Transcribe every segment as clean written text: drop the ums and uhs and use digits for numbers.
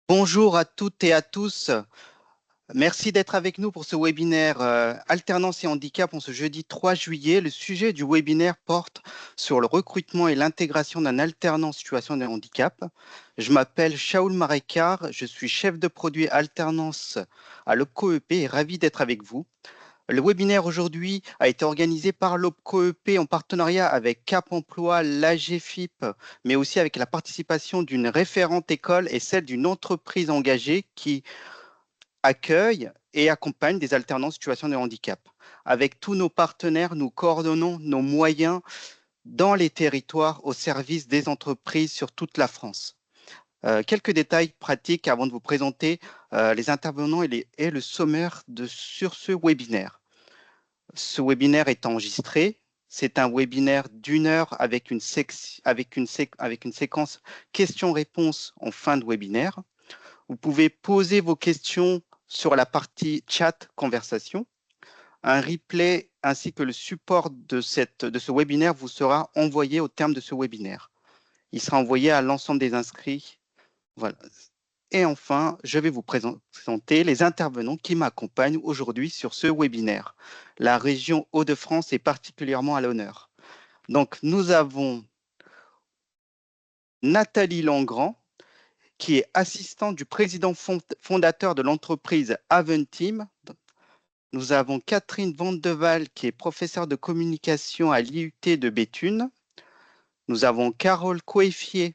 Bonjour à toutes et à tous. Merci d'être avec nous pour ce webinaire Alternance et handicap en ce jeudi 3 juillet. Le sujet du webinaire porte sur le recrutement et l'intégration d'un alternant en situation de handicap. Je m'appelle Shaoul Marekar, je suis chef de produit alternance à l'OPCO-EP et ravi d'être avec vous. Le webinaire aujourd'hui a été organisé par l'OPCO-EP en partenariat avec Cap Emploi, l'AGFIP, mais aussi avec la participation d'une référente école et celle d'une entreprise engagée qui accueille et accompagne des alternants en situation de handicap. Avec tous nos partenaires, nous coordonnons nos moyens dans les territoires au service des entreprises sur toute la France. Quelques détails pratiques avant de vous présenter les intervenants et le sommaire sur ce webinaire. Ce webinaire est enregistré. C'est un webinaire d'une heure avec une séquence questions-réponses en fin de webinaire. Vous pouvez poser vos questions sur la partie chat conversation. Un replay ainsi que le support de ce webinaire vous sera envoyé au terme de ce webinaire. Il sera envoyé à l'ensemble des inscrits. Voilà. Et enfin, je vais vous présenter les intervenants qui m'accompagnent aujourd'hui sur ce webinaire. La région Hauts-de-France est particulièrement à l'honneur. Donc, nous avons Nathalie Langrand, qui est assistante du président fondateur de l'entreprise Aventeam. Nous avons Catherine Vandeval, qui est professeure de communication à l'IUT de Béthune. Nous avons Carole Coeffier,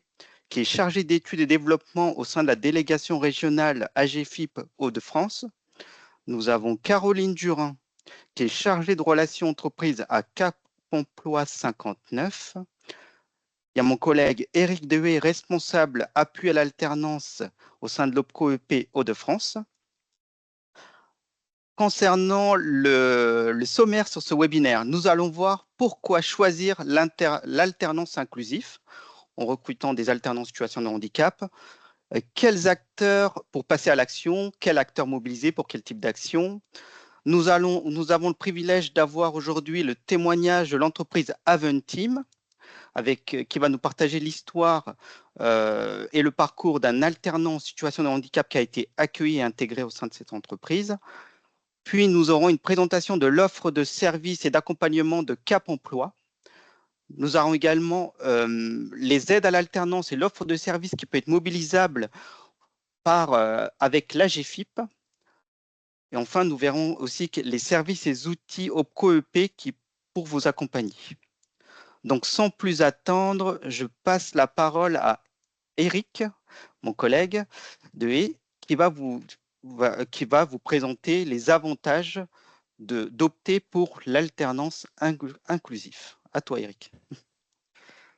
qui est chargée d'études et développement au sein de la délégation régionale AGFIP Hauts-de-France. Nous avons Caroline Durin, qui est chargée de relations entreprises à Cap Emploi 59. Il y a mon collègue Éric Dehaye, responsable appui à l'alternance au sein de l'OPCO-EP Hauts-de-France. Concernant le sommaire sur ce webinaire, nous allons voir pourquoi choisir l'alternance inclusive en recrutant des alternants en situation de handicap, quels acteurs pour passer à l'action, quels acteurs mobiliser pour quel type d'action. Nous avons le privilège d'avoir aujourd'hui le témoignage de l'entreprise Aventeam, qui va nous partager l'histoire et le parcours d'un alternant en situation de handicap qui a été accueilli et intégré au sein de cette entreprise. Puis, nous aurons une présentation de l'offre de services et d'accompagnement de Cap Emploi. Nous aurons également les aides à l'alternance et l'offre de services qui peut être mobilisable avec l'AGFIP. Et enfin, nous verrons aussi les services et outils OPCO-EP pour vous accompagner. Donc, sans plus attendre, je passe la parole à Éric, mon collègue de Haye, qui va vous présenter les avantages d'opter pour l'alternance inclusive. À toi, Éric.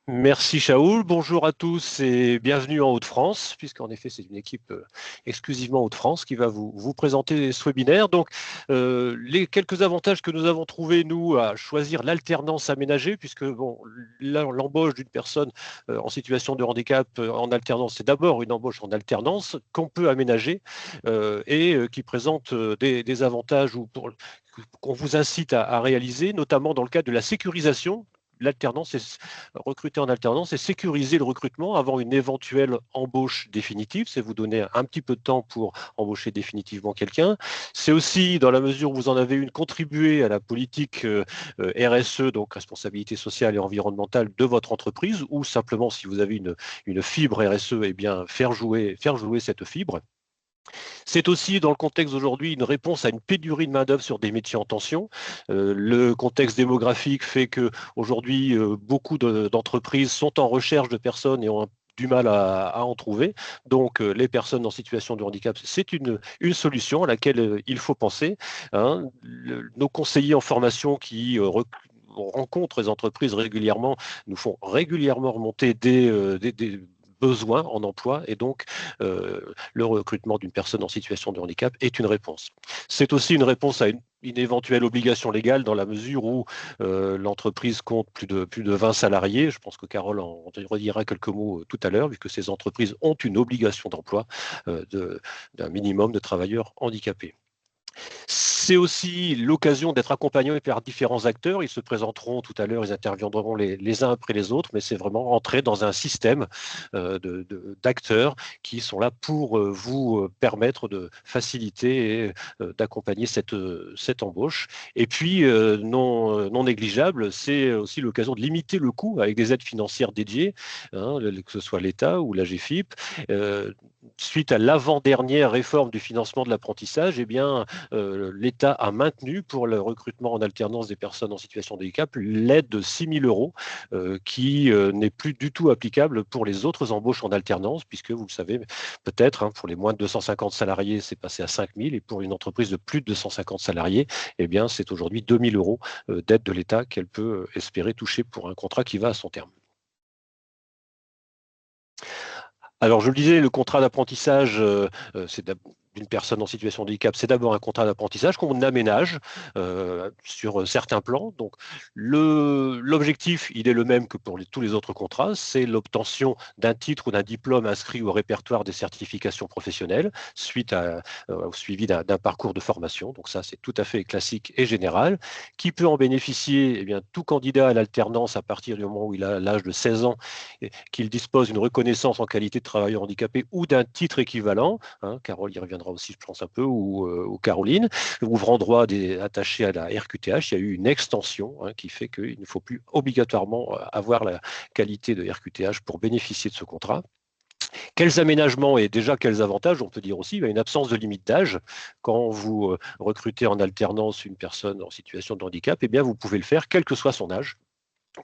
Merci Shaoul, bonjour à tous et bienvenue en Hauts-de-France, puisqu'en effet c'est une équipe exclusivement Hauts-de-France qui va vous présenter ce webinaire. Donc les quelques avantages que nous avons trouvés nous à choisir l'alternance aménagée, puisque bon, l'embauche d'une personne en situation de handicap en alternance, c'est d'abord une embauche en alternance qu'on peut aménager et qui présente des avantages qu'on vous incite à réaliser, notamment dans le cadre de la sécurisation. L'alternance, recruter en alternance et sécuriser le recrutement avant une éventuelle embauche définitive. C'est vous donner un petit peu de temps pour embaucher définitivement quelqu'un. C'est aussi, dans la mesure où vous en avez une, contribuer à la politique RSE, donc responsabilité sociale et environnementale de votre entreprise, ou simplement, si vous avez une fibre RSE, eh bien, faire jouer cette fibre. C'est aussi, dans le contexte d'aujourd'hui, une réponse à une pénurie de main-d'œuvre sur des métiers en tension. Le contexte démographique fait qu'aujourd'hui, beaucoup d'entreprises sont en recherche de personnes et ont du mal à en trouver. Donc, les personnes en situation de handicap, c'est une solution à laquelle il faut penser. Hein. Nos conseillers en formation qui rencontrent les entreprises régulièrement nous font régulièrement remonter des besoins en emploi et donc le recrutement d'une personne en situation de handicap est une réponse. C'est aussi une réponse à une éventuelle obligation légale dans la mesure où l'entreprise compte plus de 20 salariés. Je pense que Carole en redira quelques mots tout à l'heure, vu que ces entreprises ont une obligation d'emploi d'un minimum de travailleurs handicapés. C'est aussi l'occasion d'être accompagné par différents acteurs. Ils se présenteront tout à l'heure, ils interviendront les uns après les autres, mais c'est vraiment entrer dans un système d'acteurs qui sont là pour vous permettre de faciliter et d'accompagner cette embauche. Et puis, non négligeable, c'est aussi l'occasion de limiter le coût avec des aides financières dédiées, hein, que ce soit l'État ou la GFIP. Suite à l'avant-dernière réforme du financement de l'apprentissage, eh bien, l'État a maintenu pour le recrutement en alternance des personnes en situation de handicap l'aide de 6 000 euros qui n'est plus du tout applicable pour les autres embauches en alternance, puisque vous le savez peut-être, hein, pour les moins de 250 salariés, c'est passé à 5 000 et pour une entreprise de plus de 250 salariés, eh bien, c'est aujourd'hui 2 000 euros d'aide de l'État qu'elle peut espérer toucher pour un contrat qui va à son terme. Alors, je le disais, le contrat d'apprentissage, c'est d'une personne en situation de handicap, c'est d'abord un contrat d'apprentissage qu'on aménage sur certains plans. Donc, l'objectif, il est le même que pour tous les autres contrats, c'est l'obtention d'un titre ou d'un diplôme inscrit au répertoire des certifications professionnelles suite au suivi d'un parcours de formation. Donc ça, c'est tout à fait classique et général. Qui peut en bénéficier? Eh bien, tout candidat à l'alternance à partir du moment où il a l'âge de 16 ans, qu'il dispose d'une reconnaissance en qualité de travailleur handicapé ou d'un titre équivalent, hein, Carole y reviendra aussi, je pense un peu, ou Caroline, ouvrant droit attaché à la RQTH. Il y a eu une extension qui fait qu'il ne faut plus obligatoirement avoir la qualité de RQTH pour bénéficier de ce contrat. Quels aménagements et déjà quels avantages? On peut dire aussi une absence de limite d'âge. Quand vous recrutez en alternance une personne en situation de handicap, eh bien, vous pouvez le faire quel que soit son âge,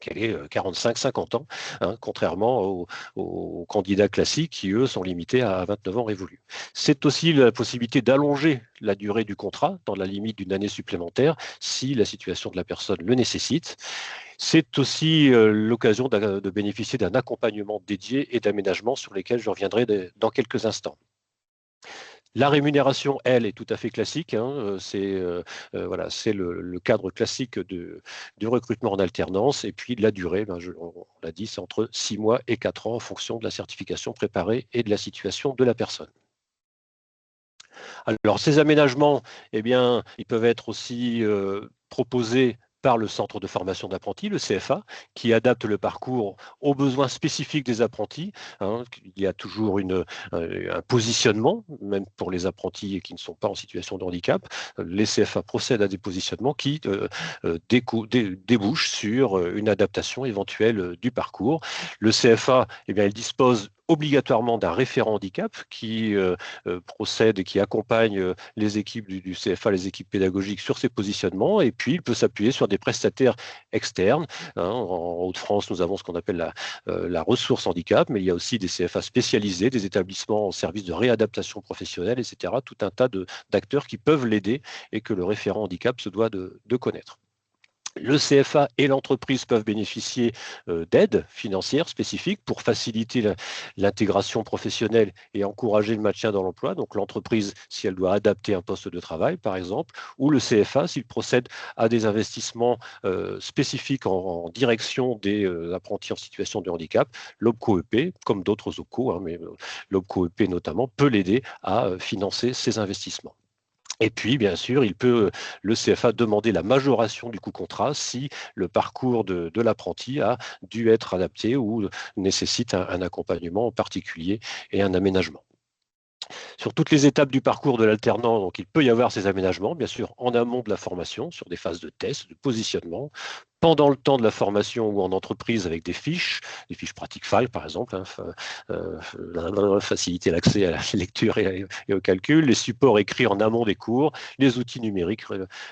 qu'elle ait 45, 50 ans, hein, contrairement aux candidats classiques qui, eux, sont limités à 29 ans révolus. C'est aussi la possibilité d'allonger la durée du contrat dans la limite d'une année supplémentaire si la situation de la personne le nécessite. C'est aussi l'occasion de bénéficier d'un accompagnement dédié et d'aménagement sur lesquels je reviendrai dans quelques instants. La rémunération, elle, est tout à fait classique, hein. Voilà, c'est le cadre classique du recrutement en alternance. Et puis la durée, on l'a dit, c'est entre 6 mois et 4 ans en fonction de la certification préparée et de la situation de la personne. Alors, ces aménagements, eh bien, ils peuvent être aussi proposés par le centre de formation d'apprentis, le CFA, qui adapte le parcours aux besoins spécifiques des apprentis, hein. Il y a toujours un positionnement, même pour les apprentis qui ne sont pas en situation de handicap. Les CFA procèdent à des positionnements qui débouchent sur une adaptation éventuelle du parcours. Le CFA, eh bien, il dispose obligatoirement d'un référent handicap qui procède et qui accompagne les équipes du CFA, les équipes pédagogiques sur ces positionnements, et puis il peut s'appuyer sur des prestataires externes, hein. En Hauts-de-France, nous avons ce qu'on appelle la ressource handicap, mais il y a aussi des CFA spécialisés, des établissements en service de réadaptation professionnelle, etc. Tout un tas d'acteurs qui peuvent l'aider et que le référent handicap se doit de connaître. Le CFA et l'entreprise peuvent bénéficier d'aides financières spécifiques pour faciliter l'intégration professionnelle et encourager le maintien dans l'emploi. Donc l'entreprise, si elle doit adapter un poste de travail, par exemple, ou le CFA, s'il procède à des investissements spécifiques en direction des apprentis en situation de handicap. L'OPCO-EP, comme d'autres OPCO, hein, mais l'OPCO-EP notamment, peut l'aider à financer ces investissements. Et puis, bien sûr, le CFA demander la majoration du coût contrat si le parcours de l'apprenti a dû être adapté ou nécessite un accompagnement particulier et un aménagement. Sur toutes les étapes du parcours de l'alternant, donc il peut y avoir ces aménagements, bien sûr, en amont de la formation, sur des phases de test, de positionnement, pendant le temps de la formation ou en entreprise avec des fiches pratiques FAL par exemple, hein, faciliter l'accès à la lecture et au calcul, les supports écrits en amont des cours, les outils numériques,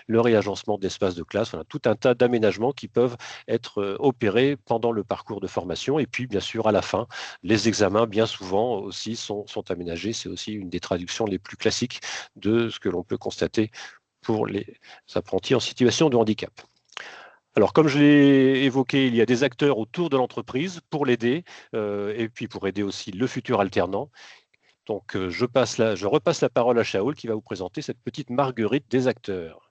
le réagencement d'espaces de classe, voilà, tout un tas d'aménagements qui peuvent être opérés pendant le parcours de formation. Et puis, bien sûr, à la fin, les examens, bien souvent aussi, sont aménagés. C'est aussi une des traductions les plus classiques de ce que l'on peut constater pour les apprentis en situation de handicap. Alors, comme je l'ai évoqué, il y a des acteurs autour de l'entreprise pour l'aider et puis pour aider aussi le futur alternant. Donc, je repasse la parole à Shaoul qui va vous présenter cette petite marguerite des acteurs.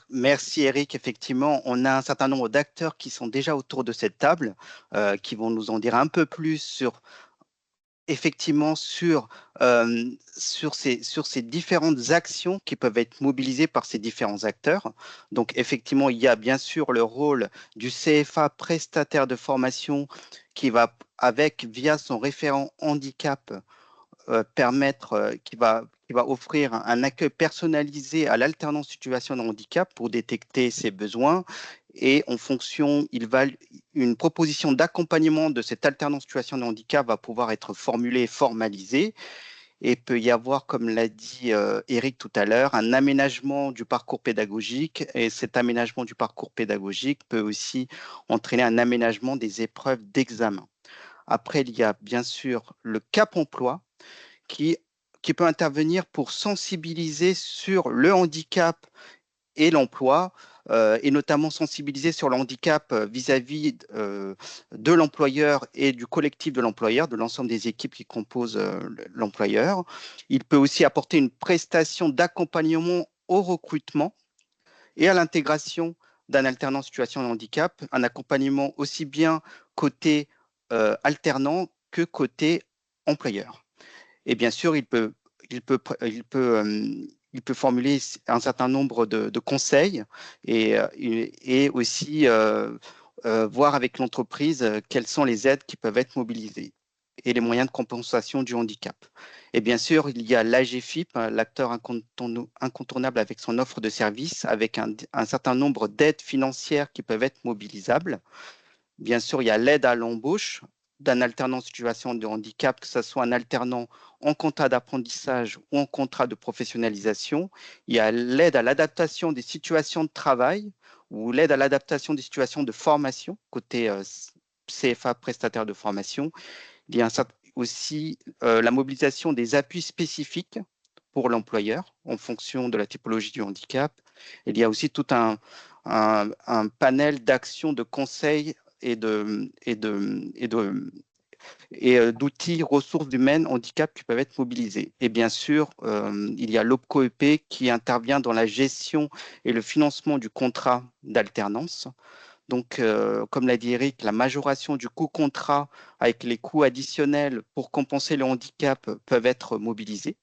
Merci Eric. Effectivement, on a un certain nombre d'acteurs qui sont déjà autour de cette table, qui vont nous en dire un peu plus sur effectivement sur ces différentes actions qui peuvent être mobilisées par ces différents acteurs. Donc, effectivement, il y a bien sûr le rôle du CFA prestataire de formation qui va, via son référent handicap, qui va offrir un accueil personnalisé à l'alternance situation de handicap pour détecter ses besoins. Et en fonction, une proposition d'accompagnement de cette alternance situation de handicap va pouvoir être formulée et formalisée. Et peut y avoir, comme l'a dit Eric tout à l'heure, un aménagement du parcours pédagogique. Et cet aménagement du parcours pédagogique peut aussi entraîner un aménagement des épreuves d'examen. Après, il y a bien sûr le Cap emploi qui, qui peut intervenir pour sensibiliser sur le handicap et l'emploi, et notamment sensibiliser sur le handicap vis-à-vis de l'employeur et du collectif de l'employeur, de l'ensemble des équipes qui composent l'employeur. Il peut aussi apporter une prestation d'accompagnement au recrutement et à l'intégration d'un alternant en situation de handicap, un accompagnement aussi bien côté alternant que côté employeur. Et bien sûr, il peut, il peut, il peut formuler un certain nombre de conseils et aussi voir avec l'entreprise quelles sont les aides qui peuvent être mobilisées et les moyens de compensation du handicap. Et bien sûr, il y a l'AGFIP, l'acteur incontournable avec son offre de services, avec un certain nombre d'aides financières qui peuvent être mobilisables. Bien sûr, il y a l'aide à l'embauche d'un alternant en situation de handicap, que ce soit un alternant en contrat d'apprentissage ou en contrat de professionnalisation. Il y a l'aide à l'adaptation des situations de travail ou l'aide à l'adaptation des situations de formation, côté CFA prestataire de formation. Il y a aussi la mobilisation des appuis spécifiques pour l'employeur en fonction de la typologie du handicap. Il y a aussi tout un panel d'actions de conseil et d'outils ressources humaines handicap qui peuvent être mobilisés. Et bien sûr, il y a l'OPCO-EP qui intervient dans la gestion et le financement du contrat d'alternance. Donc, comme l'a dit Eric, la majoration du coût contrat avec les coûts additionnels pour compenser le handicap peuvent être mobilisés.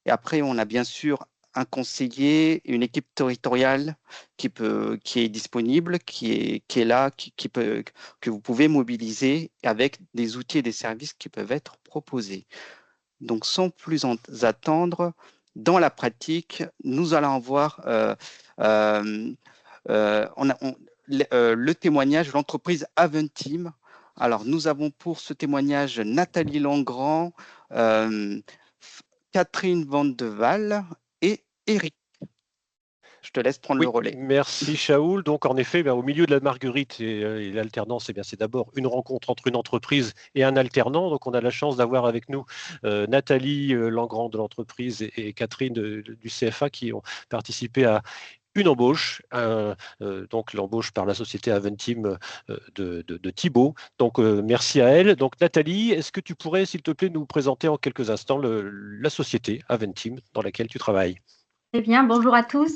Et après, on a bien sûr un conseiller, une équipe territoriale qui est disponible, qui est là, que vous pouvez mobiliser avec des outils et des services qui peuvent être proposés. Donc, sans plus attendre, dans la pratique, nous allons voir le témoignage de l'entreprise Aventim. Alors, nous avons pour ce témoignage Nathalie Langrand, Catherine Van de Waal et Eric. Je te laisse prendre le Oui, relais. merci Shaoul. Donc en effet, au milieu de la marguerite et l'alternance, c'est d'abord une rencontre entre une entreprise et un alternant. Donc on a la chance d'avoir avec nous Nathalie Langrand de l'entreprise et Catherine du CFA qui ont participé à une embauche, donc l'embauche par la société Aventim de Thibault. Donc merci à elle. Donc Nathalie, est-ce que tu pourrais, s'il te plaît, nous présenter en quelques instants la société Aventim dans laquelle tu travailles? Eh bien, bonjour à tous.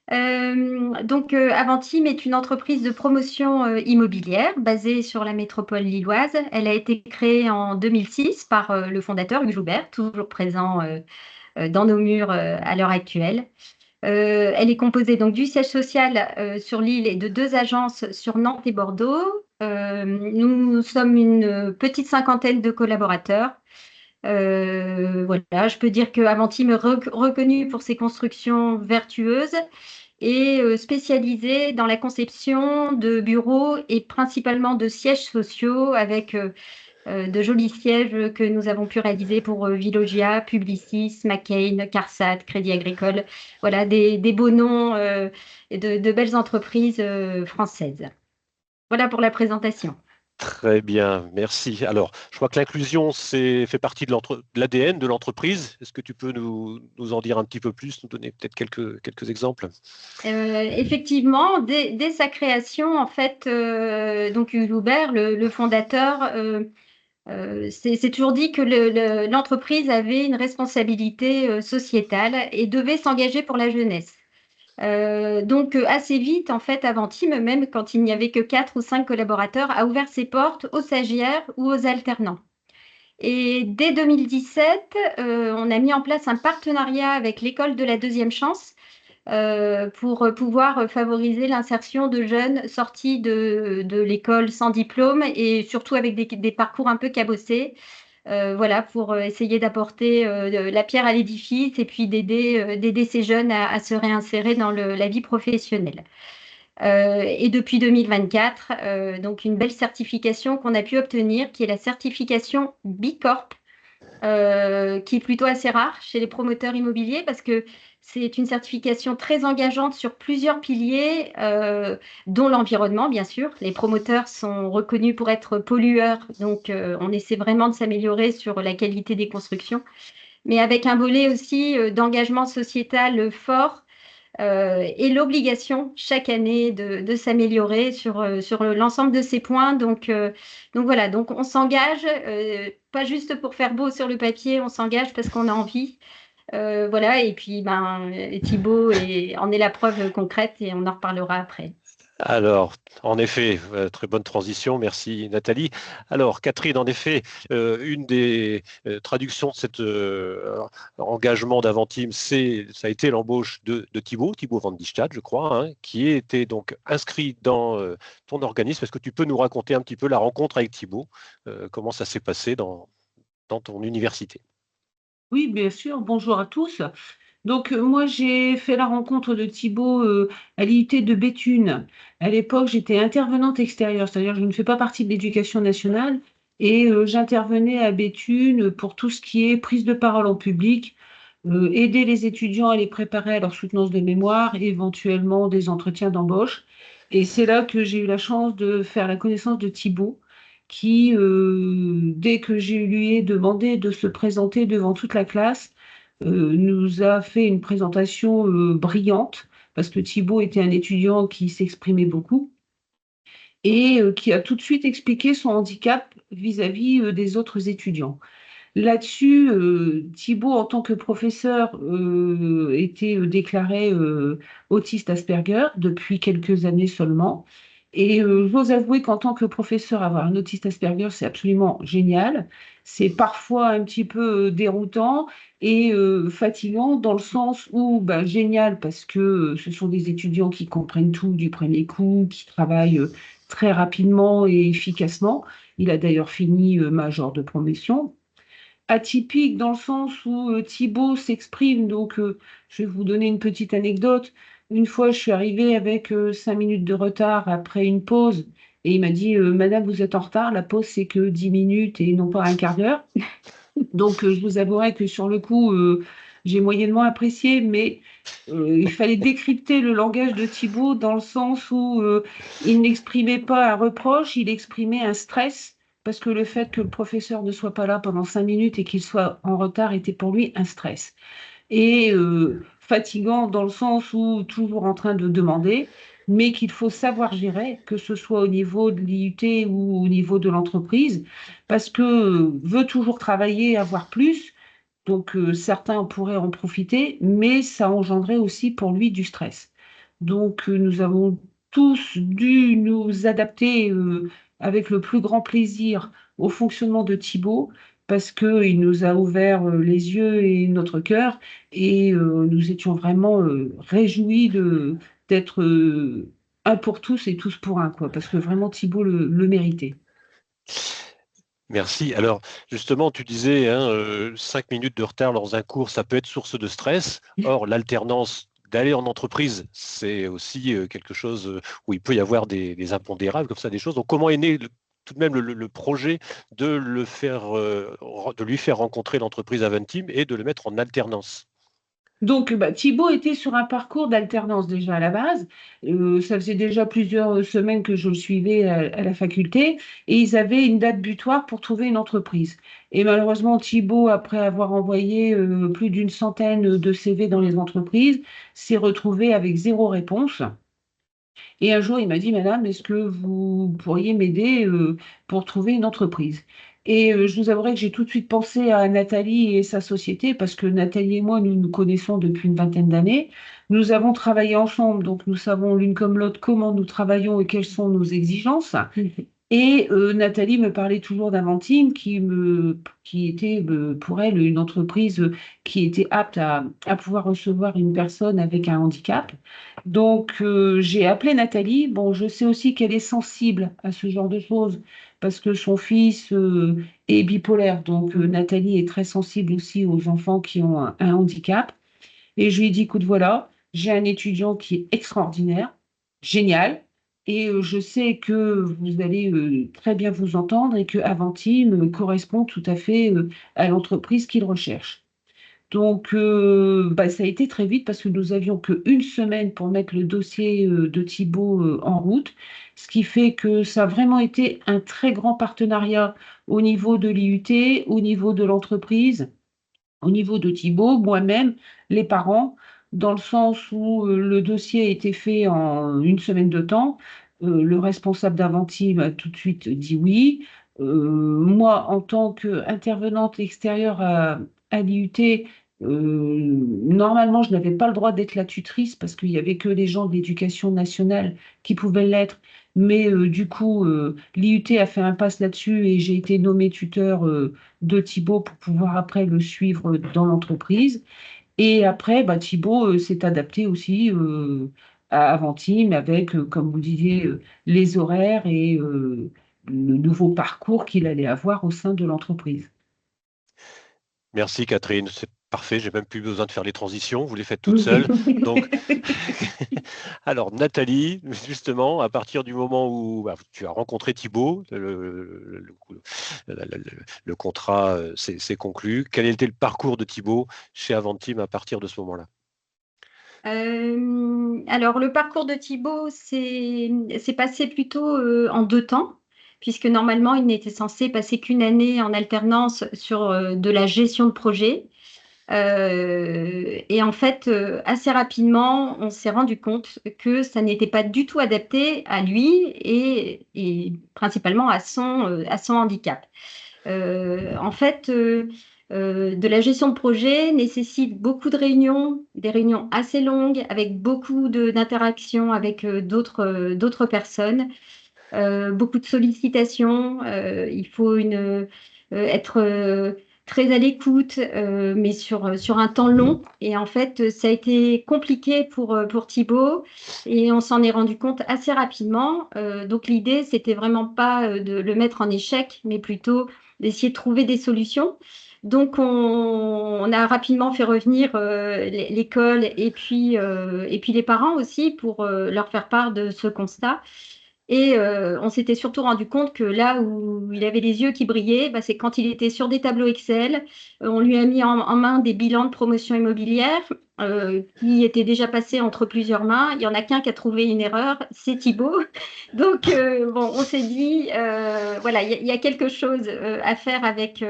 Aventim est une entreprise de promotion immobilière basée sur la métropole lilloise. Elle a été créée en 2006 par le fondateur Hugues Joubert, toujours présent dans nos murs à l'heure actuelle. Elle est composée donc du siège social sur l'île et de 2 agences sur Nantes et Bordeaux. Nous sommes une petite cinquantaine de collaborateurs. Voilà, je peux dire que Aventim est reconnu pour ses constructions vertueuses et spécialisé dans la conception de bureaux et principalement de sièges sociaux avec de jolis sièges que nous avons pu réaliser pour Veolia, Publicis, McCain, Carsat, Crédit Agricole. Voilà, des beaux noms et de belles entreprises françaises. Voilà pour la présentation. Très bien, merci. Alors, je crois que l'inclusion fait partie de l'ADN de l'entreprise. Est-ce que tu peux nous en dire un petit peu plus, nous donner peut-être quelques exemples? Effectivement, dès sa création, en fait, donc Hugues Joubert, le fondateur, c'est toujours dit que l'entreprise avait une responsabilité sociétale et devait s'engager pour la jeunesse. Assez vite, en fait, Aventim, même quand il n'y avait que 4 ou 5 collaborateurs, a ouvert ses portes aux stagiaires ou aux alternants. Et dès 2017, on a mis en place un partenariat avec l'école de la deuxième chance pour pouvoir favoriser l'insertion de jeunes sortis de l'école sans diplôme et surtout avec des parcours un peu cabossés. Voilà, pour essayer d'apporter la pierre à l'édifice et puis d'aider ces jeunes à se réinsérer dans la vie professionnelle. Et depuis 2024, donc une belle certification qu'on a pu obtenir, qui est la certification B Corp, qui est plutôt assez rare chez les promoteurs immobiliers parce que c'est une certification très engageante sur plusieurs piliers, dont l'environnement, bien sûr. Les promoteurs sont reconnus pour être pollueurs, donc on essaie vraiment de s'améliorer sur la qualité des constructions, mais avec un volet aussi d'engagement sociétal fort et l'obligation chaque année de s'améliorer sur l'ensemble de ces points. Donc voilà, donc on s'engage, pas juste pour faire beau sur le papier, on s'engage parce qu'on a envie. Voilà, et puis Thibaut en est la preuve concrète et on en reparlera après. Alors, en effet, très bonne transition, merci Nathalie. Alors, Catherine, en effet, une des traductions de cet engagement d'Aventim, ça a été l'embauche de Thibaut Van Distad, je crois, hein, qui était donc inscrit dans ton organisme. Est-ce que tu peux nous raconter un petit peu la rencontre avec Thibaut, comment ça s'est passé dans ton université? Oui, bien sûr. Bonjour à tous. Donc, moi, j'ai fait la rencontre de Thibaut à l'IUT de Béthune. À l'époque, j'étais intervenante extérieure, c'est-à-dire que je ne fais pas partie de l'éducation nationale et j'intervenais à Béthune pour tout ce qui est prise de parole en public, aider les étudiants à les préparer à leur soutenance de mémoire, et éventuellement des entretiens d'embauche. Et c'est là que j'ai eu la chance de faire la connaissance de Thibaut, qui, dès que je lui ai demandé de se présenter devant toute la classe, nous a fait une présentation brillante, parce que Thibaut était un étudiant qui s'exprimait beaucoup et qui a tout de suite expliqué son handicap vis-à-vis des autres étudiants. Là-dessus, Thibaut, en tant que professeur, était déclaré autiste Asperger depuis quelques années seulement. Et j'ose avouer qu'en tant que professeur, avoir un autiste Asperger, c'est absolument génial. C'est parfois un petit peu déroutant et fatigant dans le sens où, ben, génial, parce que ce sont des étudiants qui comprennent tout du premier coup, qui travaillent très rapidement et efficacement. Il a d'ailleurs fini major de promotion. Atypique dans le sens où Thibaut s'exprime. Donc, je vais vous donner une petite anecdote. Une fois, je suis arrivée avec 5 minutes de retard après une pause et il m'a dit Madame, vous êtes en retard. La pause, c'est que 10 minutes et non pas un quart d'heure. Donc, je vous avouerai que sur le coup, j'ai moyennement apprécié, mais il fallait décrypter le langage de Thibaut dans le sens où il n'exprimait pas un reproche, il exprimait un stress, parce que le fait que le professeur ne soit pas là pendant 5 minutes et qu'il soit en retard était pour lui un stress. Et fatigant dans le sens où toujours en train de demander, mais qu'il faut savoir gérer, que ce soit au niveau de l'IUT ou au niveau de l'entreprise, parce que veut toujours travailler, avoir plus. Donc certains pourraient en profiter, mais ça engendrait aussi pour lui du stress. Donc nous avons tous dû nous adapter avec le plus grand plaisir au fonctionnement de Thibaut, parce qu'il nous a ouvert les yeux et notre cœur, et nous étions vraiment réjouis d'être un pour tous et tous pour un, quoi, parce que vraiment Thibaut le méritait. Merci. Alors, justement, tu disais, hein, 5 minutes de retard dans un cours, ça peut être source de stress. Or, l'alternance, d'aller en entreprise, c'est aussi quelque chose où il peut y avoir des impondérables, comme ça, des choses. Donc, comment est né tout de même le projet de de lui faire rencontrer l'entreprise Aventim et de le mettre en alternance? Donc, bah, Thibaut était sur un parcours d'alternance déjà à la base. Ça faisait déjà plusieurs semaines que je le suivais à la faculté et ils avaient une date butoir pour trouver une entreprise. Et malheureusement, Thibaut, après avoir envoyé plus d'une centaine de CV dans les entreprises, s'est retrouvé avec zéro réponse. Et un jour, il m'a dit, Madame, est-ce que vous pourriez m'aider pour trouver une entreprise? Et je vous avouerai que j'ai tout de suite pensé à Nathalie et sa société, parce que Nathalie et moi, nous nous connaissons depuis une vingtaine d'années. Nous avons travaillé ensemble, donc nous savons l'une comme l'autre comment nous travaillons et quelles sont nos exigences. Et Nathalie me parlait toujours d'Avantine, qui était pour elle une entreprise qui était apte à pouvoir recevoir une personne avec un handicap. Donc j'ai appelé Nathalie. Bon, je sais aussi qu'elle est sensible à ce genre de choses parce que son fils est bipolaire. Donc Nathalie est très sensible aussi aux enfants qui ont un handicap. Et je lui ai dit, écoute, voilà, j'ai un étudiant qui est extraordinaire, génial, et je sais que vous allez très bien vous entendre et que Avantime correspond tout à fait à l'entreprise qu'il recherche. Donc, bah, ça a été très vite parce que nous avions qu'une semaine pour mettre le dossier de Thibaut en route, ce qui fait que ça a vraiment été un très grand partenariat au niveau de l'IUT, au niveau de l'entreprise, au niveau de Thibaut, moi-même, les parents, dans le sens où le dossier a été fait en une semaine de temps. Le responsable d'Avanti m'a tout de suite dit oui. Moi, en tant qu'intervenante extérieure à l'IUT, normalement, je n'avais pas le droit d'être la tutrice parce qu'il n'y avait que les gens de l'éducation nationale qui pouvaient l'être. Mais du coup, l'IUT a fait un pass là-dessus et j'ai été nommée tuteur de Thibaut pour pouvoir après le suivre dans l'entreprise. Et après, bah, Thibaut s'est adapté aussi à Avantime avec, comme vous disiez, les horaires et le nouveau parcours qu'il allait avoir au sein de l'entreprise. Merci Catherine, c'est parfait, j'ai même plus besoin de faire les transitions, vous les faites toutes seules. Donc, alors Nathalie, justement, à partir du moment où tu as rencontré Thibaut, le contrat s'est conclu, quel était le parcours de Thibaut chez Avantime à partir de ce moment-là? Alors, le parcours de Thibaut s'est passé plutôt en 2 temps, puisque normalement, il n'était censé passer qu'une année en alternance sur de la gestion de projet. Et en fait, assez rapidement, on s'est rendu compte que ça n'était pas du tout adapté à lui et principalement à son handicap. En fait, de la gestion de projet nécessite beaucoup de réunions, des réunions assez longues, avec beaucoup d'interactions avec d'autres personnes, beaucoup de sollicitations. Il faut être très à l'écoute, mais sur un temps long. Et en fait, ça a été compliqué pour Thibaut et on s'en est rendu compte assez rapidement. Donc l'idée, c'était vraiment pas de le mettre en échec, mais plutôt d'essayer de trouver des solutions. Donc on a rapidement fait revenir l'école et puis les parents aussi pour leur faire part de ce constat. Et on s'était surtout rendu compte que là où il avait les yeux qui brillaient, bah, c'est quand il était sur des tableaux Excel. On lui a mis en main des bilans de promotion immobilière qui étaient déjà passés entre plusieurs mains. Il n'y en a qu'un qui a trouvé une erreur, c'est Thibaut. Donc, bon, on s'est dit, voilà, il y a quelque chose à faire avec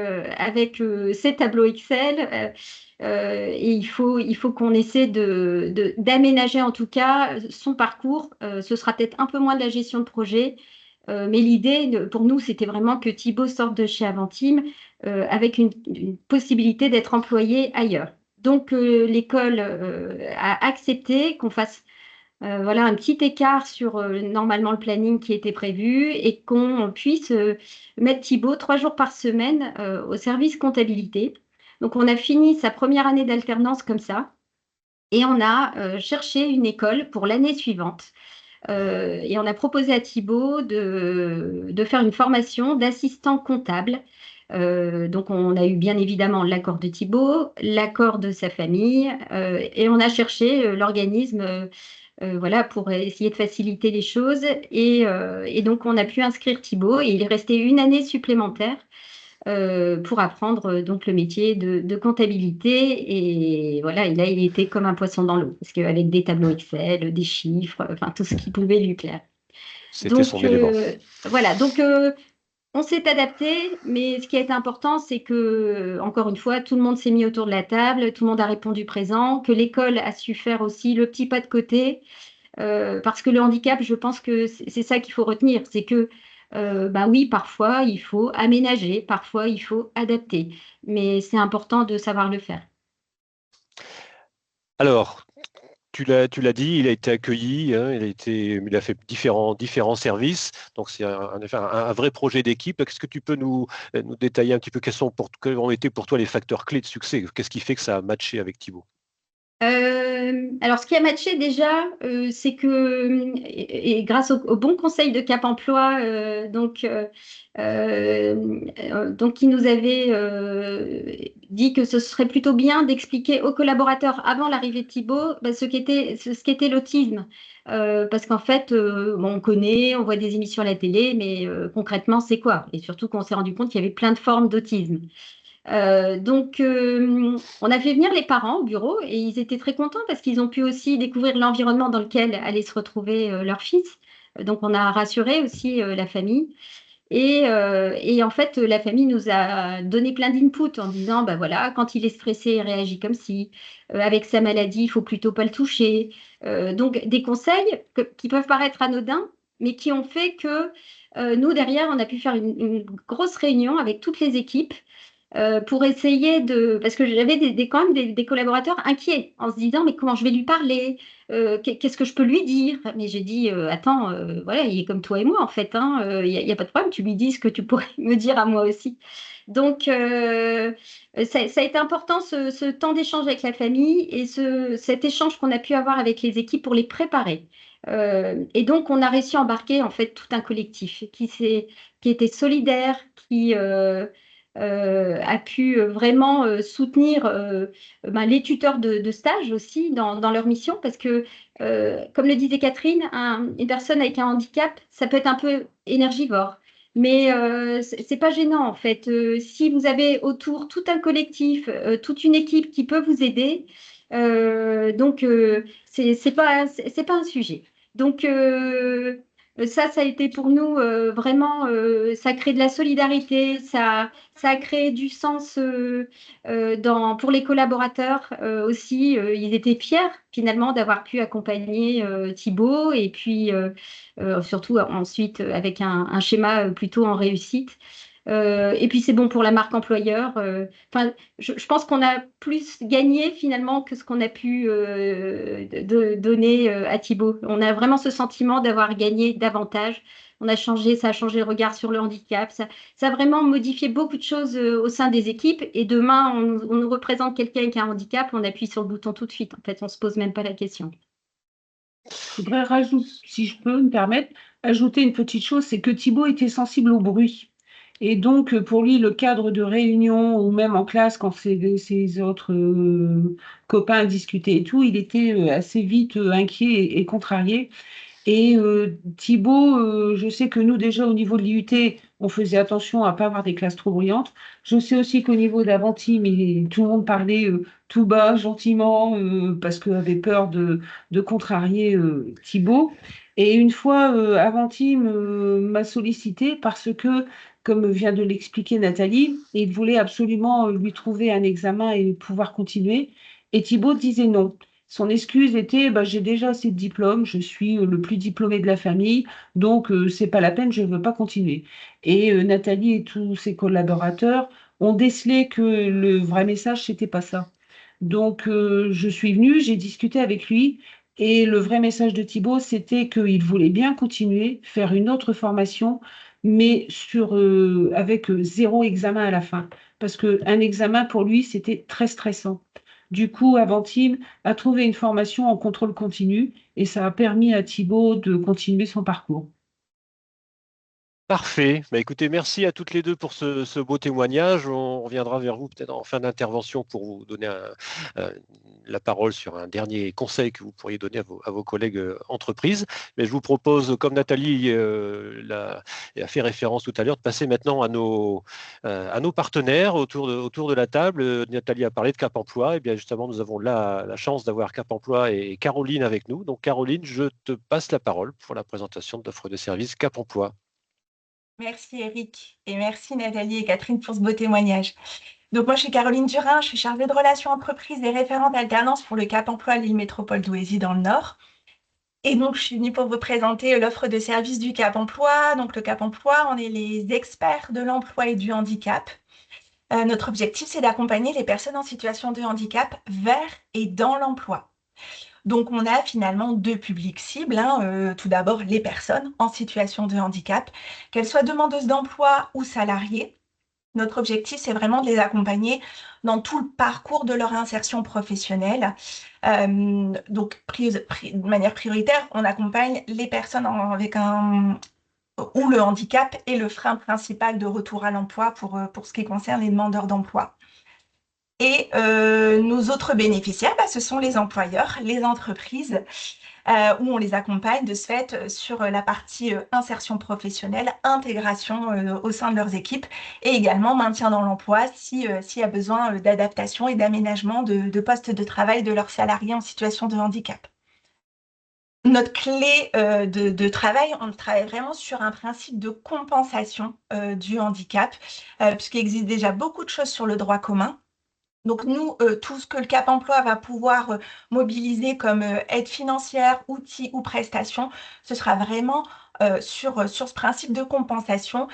ces tableaux Excel. Et il faut qu'on essaie d'aménager en tout cas son parcours. Ce sera peut-être un peu moins de la gestion de projet, mais l'idée pour nous, c'était vraiment que Thibaut sorte de chez Avantime avec une possibilité d'être employé ailleurs. Donc l'école a accepté qu'on fasse voilà, un petit écart sur normalement le planning qui était prévu et qu'on puisse mettre Thibaut 3 jours par semaine au service comptabilité. Donc, on a fini sa première année d'alternance comme ça et on a cherché une école pour l'année suivante. Et on a proposé à Thibaut de faire une formation d'assistant comptable. Donc, on a eu bien évidemment l'accord de Thibaut, l'accord de sa famille, et on a cherché l'organisme voilà, pour essayer de faciliter les choses. Et donc, on a pu inscrire Thibaut et il est resté une année supplémentaire pour apprendre donc le métier de comptabilité. Et voilà, il était comme un poisson dans l'eau, parce qu'avec des tableaux Excel, des chiffres, enfin tout ce qui pouvait lui plaire. C'était son Donc élément. voilà, donc on s'est adapté, mais ce qui a été important, c'est que, encore une fois, tout le monde s'est mis autour de la table, tout le monde a répondu présent, que l'école a su faire aussi le petit pas de côté, parce que le handicap, je pense que c'est ça qu'il faut retenir, c'est que, bah oui, parfois il faut aménager, parfois il faut adapter, mais c'est important de savoir le faire. Alors, tu l'as dit, il a été accueilli, hein, il a fait différents services. Donc, c'est un vrai projet d'équipe. Est-ce que tu peux nous détailler un petit peu quels ont été pour toi les facteurs clés de succès? Qu'est-ce qui fait que ça a matché avec Thibaut? Alors, ce qui a matché déjà, c'est que, et grâce au bon conseil de Cap Emploi, donc il nous avait dit que ce serait plutôt bien d'expliquer aux collaborateurs avant l'arrivée de Thibaut ce qu'était l'autisme. Parce qu'en fait, bon, on connaît, on voit des émissions à la télé, mais concrètement, c'est quoi? Et surtout qu'on s'est rendu compte qu'il y avait plein de formes d'autisme. On a fait venir les parents au bureau et ils étaient très contents parce qu'ils ont pu aussi découvrir l'environnement dans lequel allait se retrouver leur fils. Donc, on a rassuré aussi la famille. Et en fait, la famille nous a donné plein d'inputs en disant, bah voilà, quand il est stressé, il réagit comme ci. Avec sa maladie, il faut plutôt pas le toucher. Donc, des conseils qui peuvent paraître anodins, mais qui ont fait que nous, derrière, on a pu faire une grosse réunion avec toutes les équipes pour essayer de... Parce que j'avais quand même des collaborateurs inquiets en se disant, mais comment je vais lui parler? Qu'est-ce que je peux lui dire? Mais j'ai dit, attends, voilà, il est comme toi et moi en fait, hein, il n'y a pas de problème, tu lui dis ce que tu pourrais me dire à moi aussi. Donc, ça a été important ce temps d'échange avec la famille et cet échange qu'on a pu avoir avec les équipes pour les préparer. Et donc, on a réussi à embarquer en fait tout un collectif qui était solidaire, qui a pu vraiment soutenir les tuteurs de stage aussi dans leur mission parce que, comme le disait Catherine, une personne avec un handicap, ça peut être un peu énergivore. Mais c'est pas gênant en fait. Si vous avez autour tout un collectif, toute une équipe qui peut vous aider, c'est pas un sujet. Donc ça a été pour nous vraiment, ça crée de la solidarité, ça a créé du sens pour les collaborateurs aussi. Ils étaient fiers finalement d'avoir pu accompagner Thibaut et puis surtout ensuite avec un schéma plutôt en réussite. Et puis c'est bon pour la marque employeur. Enfin, je pense qu'on a plus gagné finalement que ce qu'on a pu donner à Thibaut. On a vraiment ce sentiment d'avoir gagné davantage. Ça a changé le regard sur le handicap. Ça a vraiment modifié beaucoup de choses au sein des équipes. Et demain, on nous représente quelqu'un qui a un handicap, on appuie sur le bouton tout de suite. En fait, on se pose même pas la question. Je voudrais rajouter, si je peux me permettre, ajouter une petite chose, c'est que Thibaut était sensible au bruit. Et donc, pour lui, le cadre de réunion ou même en classe, quand ses autres copains discutaient et tout, il était assez vite inquiet et contrarié. Et Thibaut, je sais que nous, déjà, au niveau de l'IUT, on faisait attention à ne pas avoir des classes trop bruyantes. Je sais aussi qu'au niveau d'Aventim, tout le monde parlait tout bas, gentiment, parce qu'on avait peur de contrarier Thibaut. Et une fois, Aventim m'a sollicité parce que, comme vient de l'expliquer Nathalie, il voulait absolument lui trouver un examen et pouvoir continuer. Et Thibaut disait non. Son excuse était, bah, j'ai déjà assez de diplômes, je suis le plus diplômé de la famille, donc c'est pas la peine, je ne veux pas continuer. Et Nathalie et tous ses collaborateurs ont décelé que le vrai message, c'était pas ça. Donc je suis venue, j'ai discuté avec lui, et le vrai message de Thibaut, c'était qu'il voulait bien continuer, faire une autre formation, mais avec zéro examen à la fin. Parce qu'un examen, pour lui, c'était très stressant. Du coup, Aventim a trouvé une formation en contrôle continu et ça a permis à Thibaut de continuer son parcours. Parfait. Bah, écoutez, merci à toutes les deux pour ce beau témoignage. On reviendra vers vous peut-être en fin d'intervention pour vous donner la parole sur un dernier conseil que vous pourriez donner à vos collègues entreprises. Mais je vous propose, comme Nathalie a fait référence tout à l'heure, de passer maintenant à nos partenaires autour de la table. Nathalie a parlé de Cap Emploi. Et bien justement, nous avons la chance d'avoir Cap Emploi et Caroline avec nous. Donc Caroline, je te passe la parole pour la présentation de l'offre de service Cap Emploi. Merci Eric et merci Nathalie et Catherine pour ce beau témoignage. Donc moi je suis Caroline Durin, je suis chargée de relations entreprises et référente alternance pour le Cap Emploi Lille Métropole d'Ouésy dans le Nord. Et donc je suis venue pour vous présenter l'offre de service du Cap Emploi. Donc le Cap Emploi, on est les experts de l'emploi et du handicap. Notre objectif c'est d'accompagner les personnes en situation de handicap vers et dans l'emploi. Donc, on a finalement deux publics cibles, hein. Tout d'abord, les personnes en situation de handicap, qu'elles soient demandeuses d'emploi ou salariées. Notre objectif, c'est vraiment de les accompagner dans tout le parcours de leur insertion professionnelle. Donc, de manière prioritaire, on accompagne les personnes avec où le handicap est le frein principal de retour à l'emploi pour ce qui concerne les demandeurs d'emploi. Et nos autres bénéficiaires, ce sont les employeurs, les entreprises, où on les accompagne de ce fait sur la partie insertion professionnelle, intégration au sein de leurs équipes et également maintien dans l'emploi s'il y a besoin d'adaptation et d'aménagement de postes de travail de leurs salariés en situation de handicap. Notre clé de travail, on travaille vraiment sur un principe de compensation du handicap, puisqu'il existe déjà beaucoup de choses sur le droit commun. Donc nous, tout ce que le Cap Emploi va pouvoir mobiliser comme aide financière, outils ou prestations, ce sera vraiment sur ce principe de compensation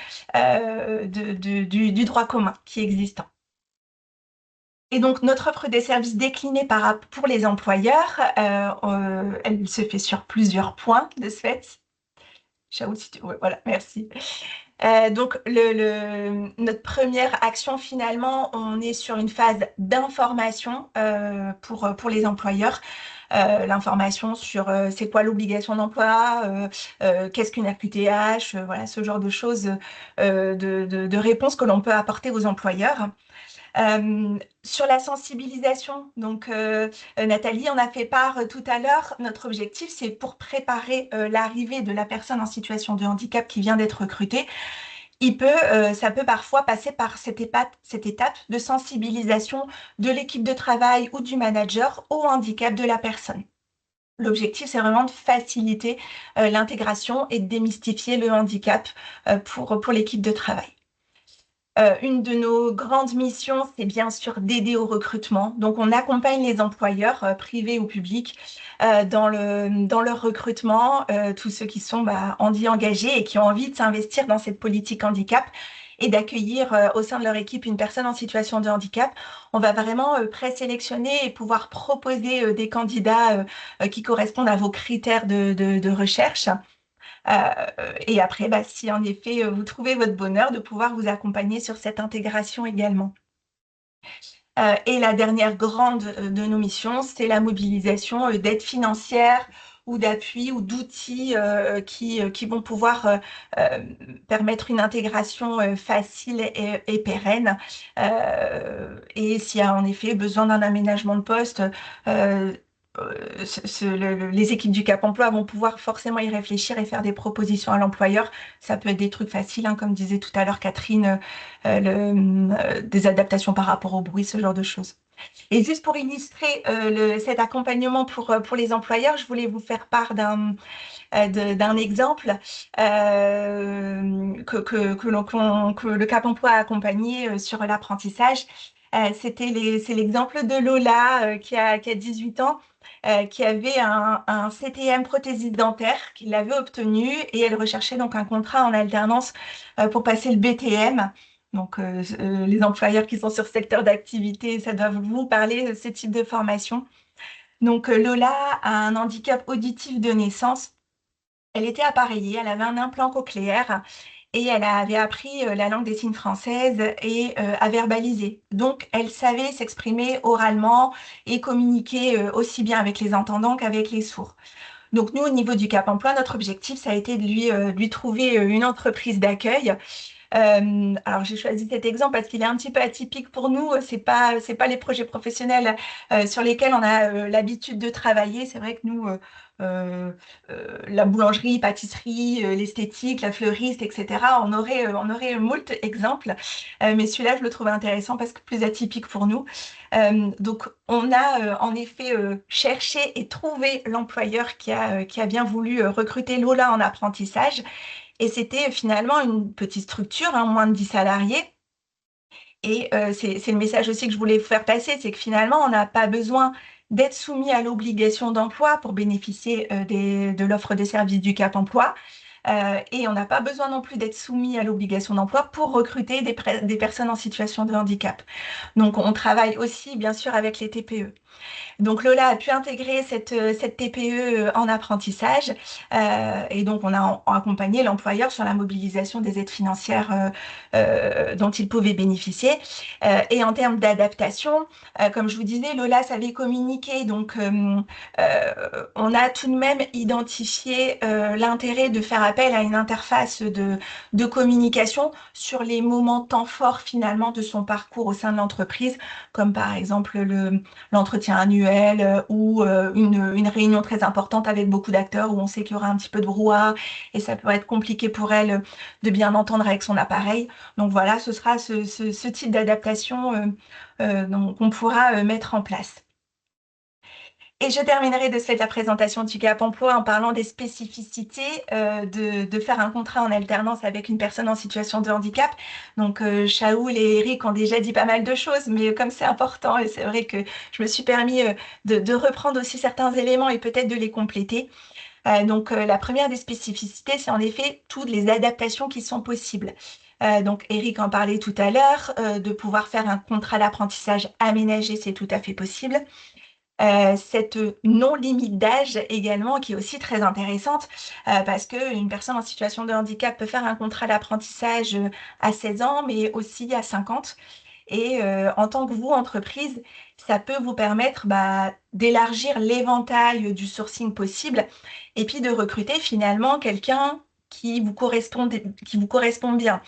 du droit commun qui est existant. Et donc notre offre des services déclinée pour les employeurs, elle se fait sur plusieurs points de ce fait. Shaoul, si tu... ouais, voilà, merci. Donc, notre première action, finalement, on est sur une phase d'information pour les employeurs. L'information sur c'est quoi l'obligation d'emploi, qu'est-ce qu'une RQTH, voilà, ce genre de choses, de réponses que l'on peut apporter aux employeurs. Sur la sensibilisation, donc Nathalie en a fait part tout à l'heure. Notre objectif, c'est pour préparer l'arrivée de la personne en situation de handicap qui vient d'être recrutée. Ça peut parfois passer par cette étape de sensibilisation de l'équipe de travail ou du manager au handicap de la personne. L'objectif, c'est vraiment de faciliter l'intégration et de démystifier le handicap pour l'équipe de travail. Une de nos grandes missions, c'est bien sûr d'aider au recrutement. Donc, on accompagne les employeurs, privés ou publics, dans leur recrutement, tous ceux qui sont engagés et qui ont envie de s'investir dans cette politique handicap et d'accueillir au sein de leur équipe une personne en situation de handicap. On va vraiment présélectionner et pouvoir proposer des candidats qui correspondent à vos critères de recherche. Et après, si en effet vous trouvez votre bonheur, de pouvoir vous accompagner sur cette intégration également. Et la dernière grande de nos missions, c'est la mobilisation d'aides financières ou d'appui ou d'outils qui vont pouvoir permettre une intégration facile et pérenne. Et s'il y a en effet besoin d'un aménagement de poste, les équipes du Cap Emploi vont pouvoir forcément y réfléchir et faire des propositions à l'employeur. Ça peut être des trucs faciles, hein, comme disait tout à l'heure Catherine, des adaptations par rapport au bruit, ce genre de choses. Et juste pour illustrer cet accompagnement pour les employeurs, je voulais vous faire part d'un exemple que le Cap Emploi a accompagné sur l'apprentissage. C'est l'exemple de Lola qui a 18 ans, qui avait un CTM prothésiste dentaire, qui l'avait obtenu et elle recherchait donc un contrat en alternance pour passer le BTM. Donc, les employeurs qui sont sur ce secteur d'activité, ça doit vous parler de ce type de formation. Donc, Lola a un handicap auditif de naissance. Elle était appareillée, elle avait un implant cochléaire et elle avait appris la langue des signes française et à verbaliser. Donc, elle savait s'exprimer oralement et communiquer aussi bien avec les entendants qu'avec les sourds. Donc, nous, au niveau du Cap Emploi, notre objectif, ça a été de lui trouver une entreprise d'accueil. Alors, j'ai choisi cet exemple parce qu'il est un petit peu atypique pour nous. C'est pas les projets professionnels sur lesquels on a l'habitude de travailler. C'est vrai que nous, la boulangerie, pâtisserie, l'esthétique, la fleuriste, etc., on aurait moult exemples. Mais celui-là, je le trouve intéressant parce que plus atypique pour nous. Donc, on a en effet cherché et trouvé l'employeur qui a bien voulu recruter Lola en apprentissage. Et c'était finalement une petite structure, moins de 10 salariés. Et c'est le message aussi que je voulais vous faire passer, c'est que finalement, on n'a pas besoin d'être soumis à l'obligation d'emploi pour bénéficier de l'offre des services du Cap Emploi. et on n'a pas besoin non plus d'être soumis à l'obligation d'emploi pour recruter des personnes en situation de handicap. Donc, on travaille aussi, bien sûr, avec les TPE. Donc Lola a pu intégrer cette TPE en apprentissage et donc on a accompagné l'employeur sur la mobilisation des aides financières dont il pouvait bénéficier. Et en termes d'adaptation, comme je vous disais, Lola savait communiquer, donc on a tout de même identifié l'intérêt de faire appel à une interface de communication sur les moments temps forts finalement de son parcours au sein de l'entreprise, comme par exemple l'entretien annuel ou une réunion très importante avec beaucoup d'acteurs où on sait qu'il y aura un petit peu de brouhaha et ça peut être compliqué pour elle de bien entendre avec son appareil. Donc voilà, ce sera ce type d'adaptation qu'on pourra mettre en place. Et je terminerai de la présentation du Cap Emploi en parlant des spécificités de faire un contrat en alternance avec une personne en situation de handicap. Donc, Shaoul et Eric ont déjà dit pas mal de choses, mais comme c'est important, et c'est vrai que je me suis permis de reprendre aussi certains éléments et peut-être de les compléter. Donc, la première des spécificités, c'est en effet toutes les adaptations qui sont possibles. Donc, Eric en parlait tout à l'heure, de pouvoir faire un contrat d'apprentissage aménagé, c'est tout à fait possible. Cette non-limite d'âge également qui est aussi très intéressante parce qu'une personne en situation de handicap peut faire un contrat d'apprentissage à 16 ans mais aussi à 50 et en tant que vous, entreprise, ça peut vous permettre d'élargir l'éventail du sourcing possible et puis de recruter finalement quelqu'un qui vous correspond bien.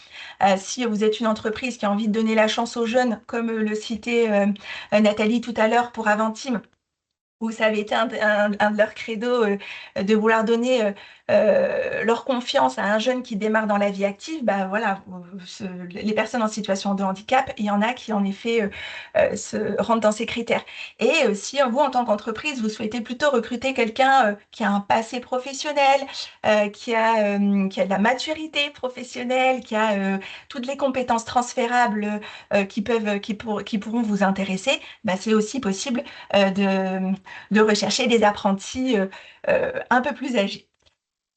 Si vous êtes une entreprise qui a envie de donner la chance aux jeunes, comme le citait Nathalie tout à l'heure pour Aventim, où ça avait été un de leurs credos de vouloir donner leur confiance à un jeune qui démarre dans la vie active, voilà, les personnes en situation de handicap, il y en a qui en effet se rentrent dans ces critères. Et si vous, en tant qu'entreprise, vous souhaitez plutôt recruter quelqu'un qui a un passé professionnel, qui a de la maturité professionnelle, qui a toutes les compétences transférables qui pourront vous intéresser, c'est aussi possible de rechercher des apprentis un peu plus âgés.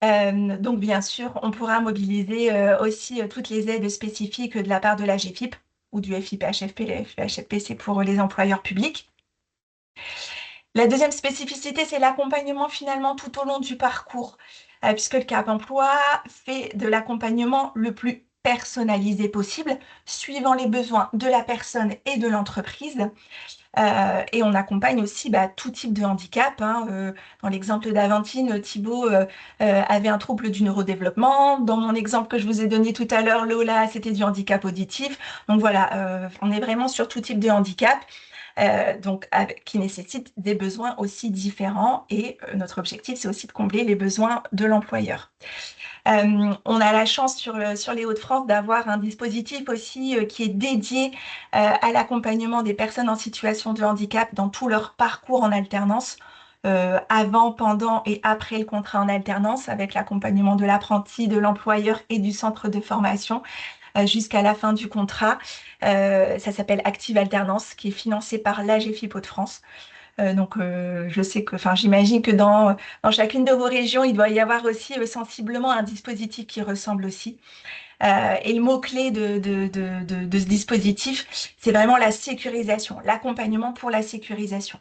Donc, bien sûr, on pourra mobiliser aussi toutes les aides spécifiques de la part de la GFIP ou du FIPHFP. Le FIPHFP, c'est pour les employeurs publics. La deuxième spécificité, c'est l'accompagnement finalement tout au long du parcours, puisque le Cap Emploi fait de l'accompagnement le plus personnalisé possible, suivant les besoins de la personne et de l'entreprise. Et on accompagne aussi tout type de handicap. Dans l'exemple d'Aventine, Thibaut avait un trouble du neurodéveloppement. Dans mon exemple que je vous ai donné tout à l'heure, Lola, c'était du handicap auditif. Donc voilà, on est vraiment sur tout type de handicap. Qui nécessite des besoins aussi différents et notre objectif, c'est aussi de combler les besoins de l'employeur. On a la chance sur les Hauts-de-France d'avoir un dispositif aussi qui est dédié à l'accompagnement des personnes en situation de handicap dans tout leur parcours en alternance, avant, pendant et après le contrat en alternance, avec l'accompagnement de l'apprenti, de l'employeur et du centre de formation jusqu'à la fin du contrat. Ça s'appelle Active Alternance, qui est financé par l'AGFIP Hauts-de-France. Je sais que, j'imagine que dans chacune de vos régions, il doit y avoir aussi sensiblement un dispositif qui ressemble aussi. Et le mot-clé de ce dispositif, c'est vraiment la sécurisation, l'accompagnement pour la sécurisation.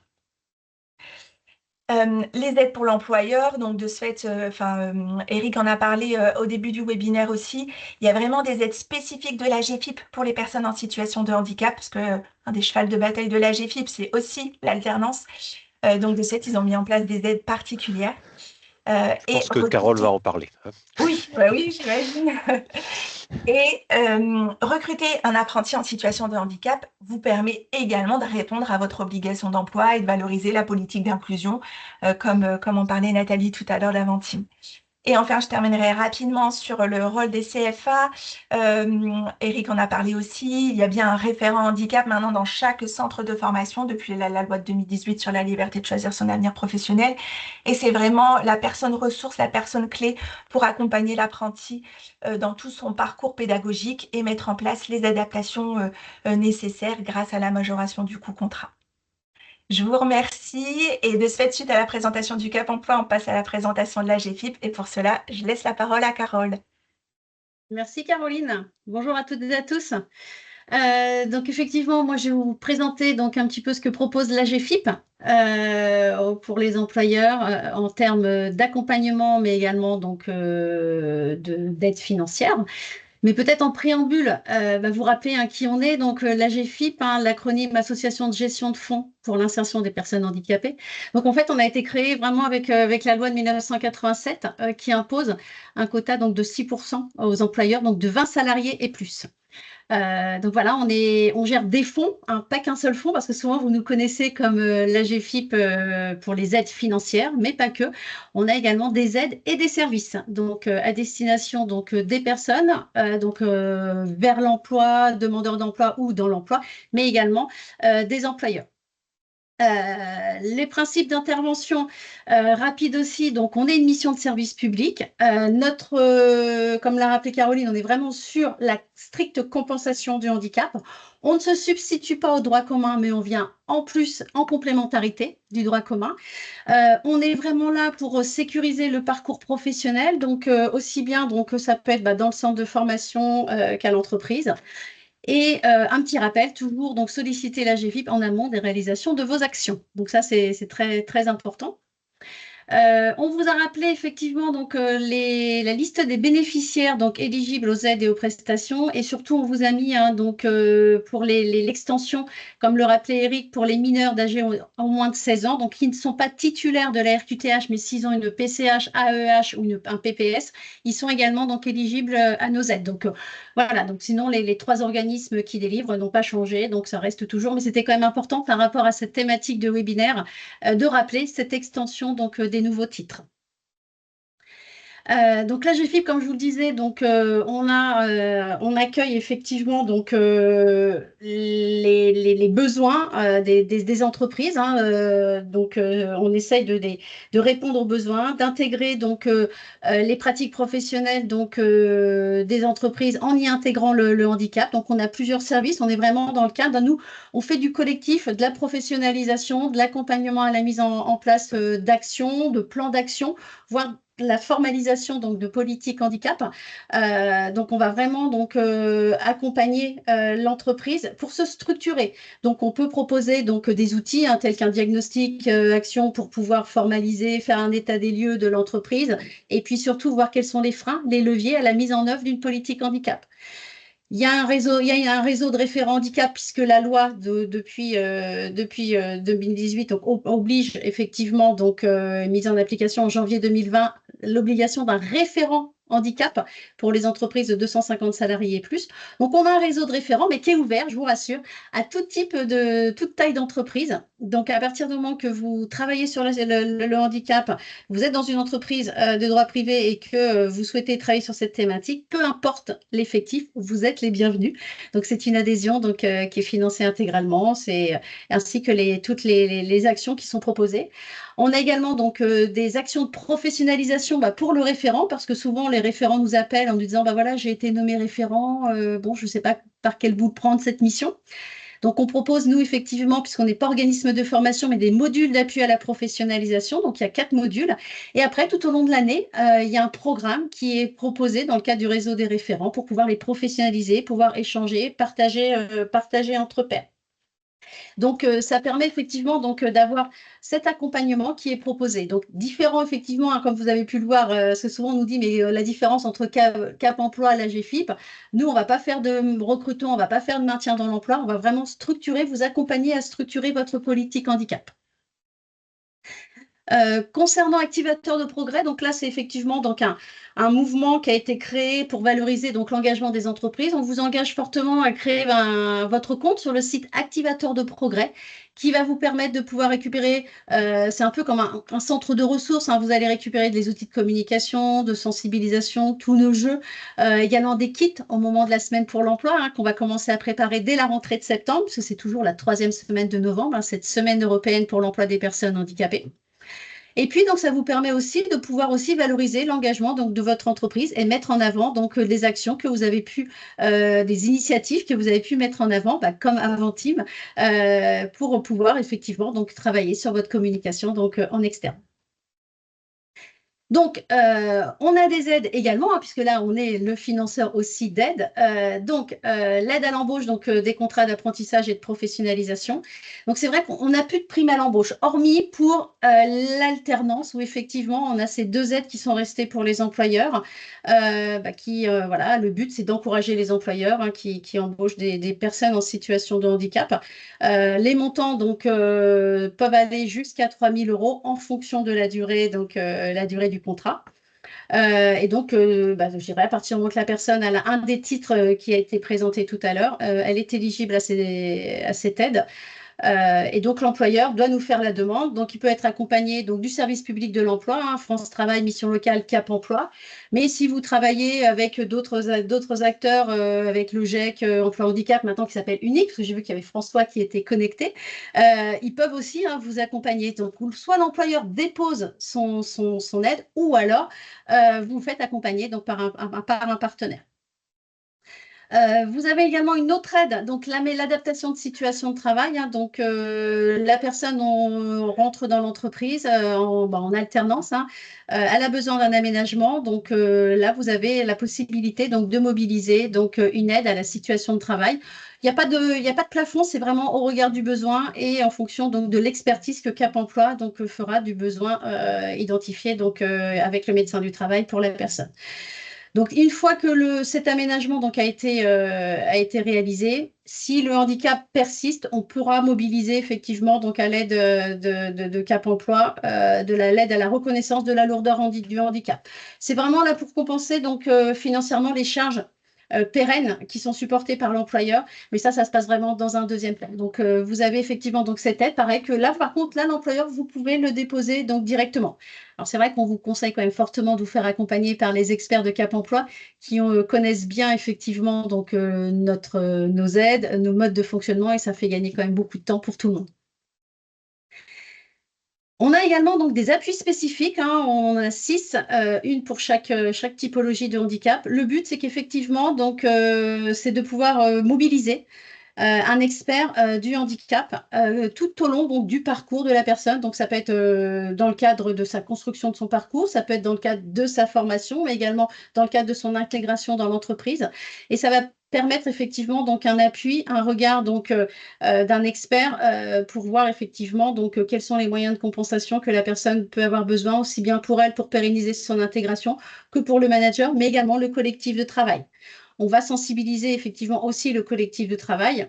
Les aides pour l'employeur, donc de ce fait, Eric en a parlé au début du webinaire aussi, il y a vraiment des aides spécifiques de la GFIP pour les personnes en situation de handicap, parce que un des chevals de bataille de la GFIP, c'est aussi l'alternance. Donc de ce fait, ils ont mis en place des aides particulières. Je pense que Carole va en parler. Oui, j'imagine. Et recruter un apprenti en situation de handicap vous permet également de répondre à votre obligation d'emploi et de valoriser la politique d'inclusion, comme en parlait Nathalie tout à l'heure d'Aventime. Et enfin, je terminerai rapidement sur le rôle des CFA. Eric en a parlé aussi. Il y a bien un référent handicap maintenant dans chaque centre de formation depuis la loi de 2018 sur la liberté de choisir son avenir professionnel. Et c'est vraiment la personne ressource, la personne clé pour accompagner l'apprenti dans tout son parcours pédagogique et mettre en place les adaptations nécessaires grâce à la majoration du coût contrat. Je vous remercie et de ce fait, suite à la présentation du Cap Emploi, on passe à la présentation de la GFIP et pour cela, je laisse la parole à Carole. Merci Caroline. Bonjour à toutes et à tous. Donc effectivement, moi je vais vous présenter donc un petit peu ce que propose la GFIP pour les employeurs en termes d'accompagnement, mais également donc d'aide financière. Mais peut-être en préambule, vous rappeler qui on est. Donc, la GFIP, l'acronyme Association de gestion de fonds pour l'insertion des personnes handicapées. Donc, en fait, on a été créé vraiment avec la loi de 1987 qui impose un quota donc, de 6% aux employeurs, donc de 20 salariés et plus. Donc voilà, on gère des fonds, pas qu'un seul fonds, parce que souvent vous nous connaissez comme la GFIP pour les aides financières, mais pas que. On a également des aides et des services, donc à destination donc des personnes, vers l'emploi, demandeurs d'emploi ou dans l'emploi, mais également des employeurs. Les principes d'intervention rapide aussi, donc on est une mission de service public. Comme l'a rappelé Caroline, on est vraiment sur la stricte compensation du handicap. On ne se substitue pas au droit commun, mais on vient en plus en complémentarité du droit commun. On est vraiment là pour sécuriser le parcours professionnel, donc aussi bien donc, ça peut être dans le centre de formation qu'à l'entreprise. Et un petit rappel, toujours donc solliciter la GFIP en amont des réalisations de vos actions. Donc ça, c'est très, très important. On vous a rappelé effectivement donc la liste des bénéficiaires donc éligibles aux aides et aux prestations, et surtout on vous a mis pour l'extension, comme le rappelait Eric, pour les mineurs d'âge en moins de 16 ans, donc qui ne sont pas titulaires de la RQTH, mais s'ils ont une PCH, AEH ou un PPS, ils sont également donc éligibles à nos aides. Donc voilà, donc sinon les trois organismes qui délivrent n'ont pas changé, donc ça reste toujours, mais c'était quand même important par rapport à cette thématique de webinaire de rappeler cette extension donc des nouveaux titres. Donc la GFIP, comme je vous le disais, donc on accueille effectivement donc les besoins des entreprises. On essaye de répondre aux besoins, d'intégrer donc les pratiques professionnelles donc des entreprises en y intégrant le handicap. Donc on a plusieurs services. On est vraiment dans le cadre. Nous, on fait du collectif, de la professionnalisation, de l'accompagnement à la mise en place d'actions, de plans d'action, voire la formalisation donc de politique handicap. Donc on va vraiment donc accompagner l'entreprise pour se structurer. Donc on peut proposer donc des outils tels qu'un diagnostic action pour pouvoir formaliser, faire un état des lieux de l'entreprise, et puis surtout voir quels sont les freins, les leviers à la mise en œuvre d'une politique handicap. Il y a un réseau de référents handicap puisque la loi depuis 2018 oblige effectivement donc mise en application en janvier 2020 l'obligation d'un référent handicap pour les entreprises de 250 salariés et plus. Donc, on a un réseau de référents, mais qui est ouvert, je vous rassure, à toute taille d'entreprise. Donc, à partir du moment que vous travaillez sur le handicap, vous êtes dans une entreprise de droit privé et que vous souhaitez travailler sur cette thématique, peu importe l'effectif, vous êtes les bienvenus. Donc, c'est une adhésion donc, qui est financée intégralement, ainsi que toutes les actions qui sont proposées. On a également donc des actions de professionnalisation pour le référent, parce que souvent les référents nous appellent en nous disant voilà, j'ai été nommé référent, je ne sais pas par quel bout prendre cette mission. Donc on propose, nous, effectivement, puisqu'on n'est pas organisme de formation, mais des modules d'appui à la professionnalisation. Donc il y a 4 modules. Et après, tout au long de l'année, il y a un programme qui est proposé dans le cadre du réseau des référents pour pouvoir les professionnaliser, pouvoir échanger, partager entre pairs. Donc, ça permet effectivement donc d'avoir cet accompagnement qui est proposé. Donc, différent effectivement, comme vous avez pu le voir, parce que souvent on nous dit, mais la différence entre Cap Emploi et la GFIP, nous, on ne va pas faire de recrutement, on ne va pas faire de maintien dans l'emploi, on va vraiment structurer, vous accompagner à structurer votre politique handicap. Concernant Activateur de progrès, donc là, c'est effectivement donc un mouvement qui a été créé pour valoriser donc l'engagement des entreprises. On vous engage fortement à créer votre compte sur le site Activateur de progrès qui va vous permettre de pouvoir récupérer, c'est un peu comme un centre de ressources, vous allez récupérer des outils de communication, de sensibilisation, tous nos jeux, également des kits au moment de la semaine pour l'emploi qu'on va commencer à préparer dès la rentrée de septembre, parce que c'est toujours la 3e semaine de novembre, cette semaine européenne pour l'emploi des personnes handicapées. Et puis, donc, ça vous permet aussi de pouvoir aussi valoriser l'engagement donc, de votre entreprise et mettre en avant donc, des actions que vous avez pu, des initiatives que vous avez pu mettre en avant, comme Avantim, pour pouvoir effectivement donc, travailler sur votre communication donc, en externe. Donc, on a des aides également, puisque là, on est le financeur aussi d'aides. L'aide à l'embauche, donc des contrats d'apprentissage et de professionnalisation. Donc, c'est vrai qu'on n'a plus de prime à l'embauche, hormis pour l'alternance, où effectivement, on a ces 2 aides qui sont restées pour les employeurs. Voilà, le but, c'est d'encourager les employeurs qui embauchent des personnes en situation de handicap. Les montants donc, peuvent aller jusqu'à 3 000 € en fonction de la durée, donc la durée du contrat. Je dirais à partir du moment que la personne a un des titres qui a été présenté tout à l'heure, elle est éligible à cette aide. Et donc, l'employeur doit nous faire la demande. Donc, il peut être accompagné donc, du service public de l'emploi, France Travail, Mission Locale, Cap Emploi. Mais si vous travaillez avec d'autres acteurs, avec le GEC, Emploi Handicap, maintenant qui s'appelle Unique, parce que j'ai vu qu'il y avait François qui était connecté, ils peuvent aussi vous accompagner. Donc, soit l'employeur dépose son aide, ou alors vous vous faites accompagner donc, par un partenaire. Vous avez également une autre aide, donc l'adaptation de situation de travail. Donc, la personne rentre dans l'entreprise en alternance. Elle a besoin d'un aménagement. Donc, là, vous avez la possibilité donc, de mobiliser donc, une aide à la situation de travail. Il n'y a pas de plafond, c'est vraiment au regard du besoin et en fonction donc, de l'expertise que Cap Emploi donc, fera du besoin identifié donc, avec le médecin du travail pour la personne. Donc, une fois que cet aménagement donc, a été réalisé, si le handicap persiste, on pourra mobiliser effectivement donc, à l'aide de Cap Emploi de l'aide à la reconnaissance de la lourdeur du handicap. C'est vraiment là pour compenser donc, financièrement les charges pérennes qui sont supportées par l'employeur, mais ça se passe vraiment dans un deuxième plan. Donc, vous avez effectivement donc, cette aide. Pareil que là, par contre, là, l'employeur, vous pouvez le déposer donc, directement. Alors, c'est vrai qu'on vous conseille quand même fortement de vous faire accompagner par les experts de Cap Emploi qui connaissent bien effectivement donc, nos aides, nos modes de fonctionnement et ça fait gagner quand même beaucoup de temps pour tout le monde. On a également donc des appuis spécifiques, on en a 6, une pour chaque typologie de handicap. Le but, c'est qu'effectivement, donc, c'est de pouvoir mobiliser un expert du handicap tout au long donc, du parcours de la personne. Donc, ça peut être dans le cadre de sa construction de son parcours, ça peut être dans le cadre de sa formation, mais également dans le cadre de son intégration dans l'entreprise. Et ça va permettre effectivement donc un appui, un regard donc d'un expert pour voir effectivement donc quels sont les moyens de compensation que la personne peut avoir besoin, aussi bien pour elle pour pérenniser son intégration que pour le manager, mais également le collectif de travail. On va sensibiliser effectivement aussi le collectif de travail,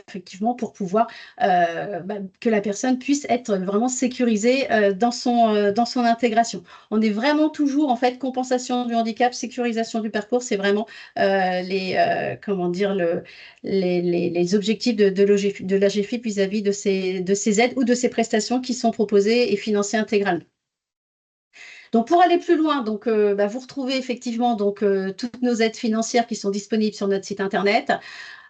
effectivement pour pouvoir que la personne puisse être vraiment sécurisée dans son intégration. On est vraiment toujours en fait compensation du handicap, sécurisation du parcours, c'est vraiment les objectifs de l'AGEFIP vis-à-vis de ces aides ou de ces prestations qui sont proposées et financées intégralement. Donc, pour aller plus loin, donc, vous retrouvez effectivement donc, toutes nos aides financières qui sont disponibles sur notre site internet.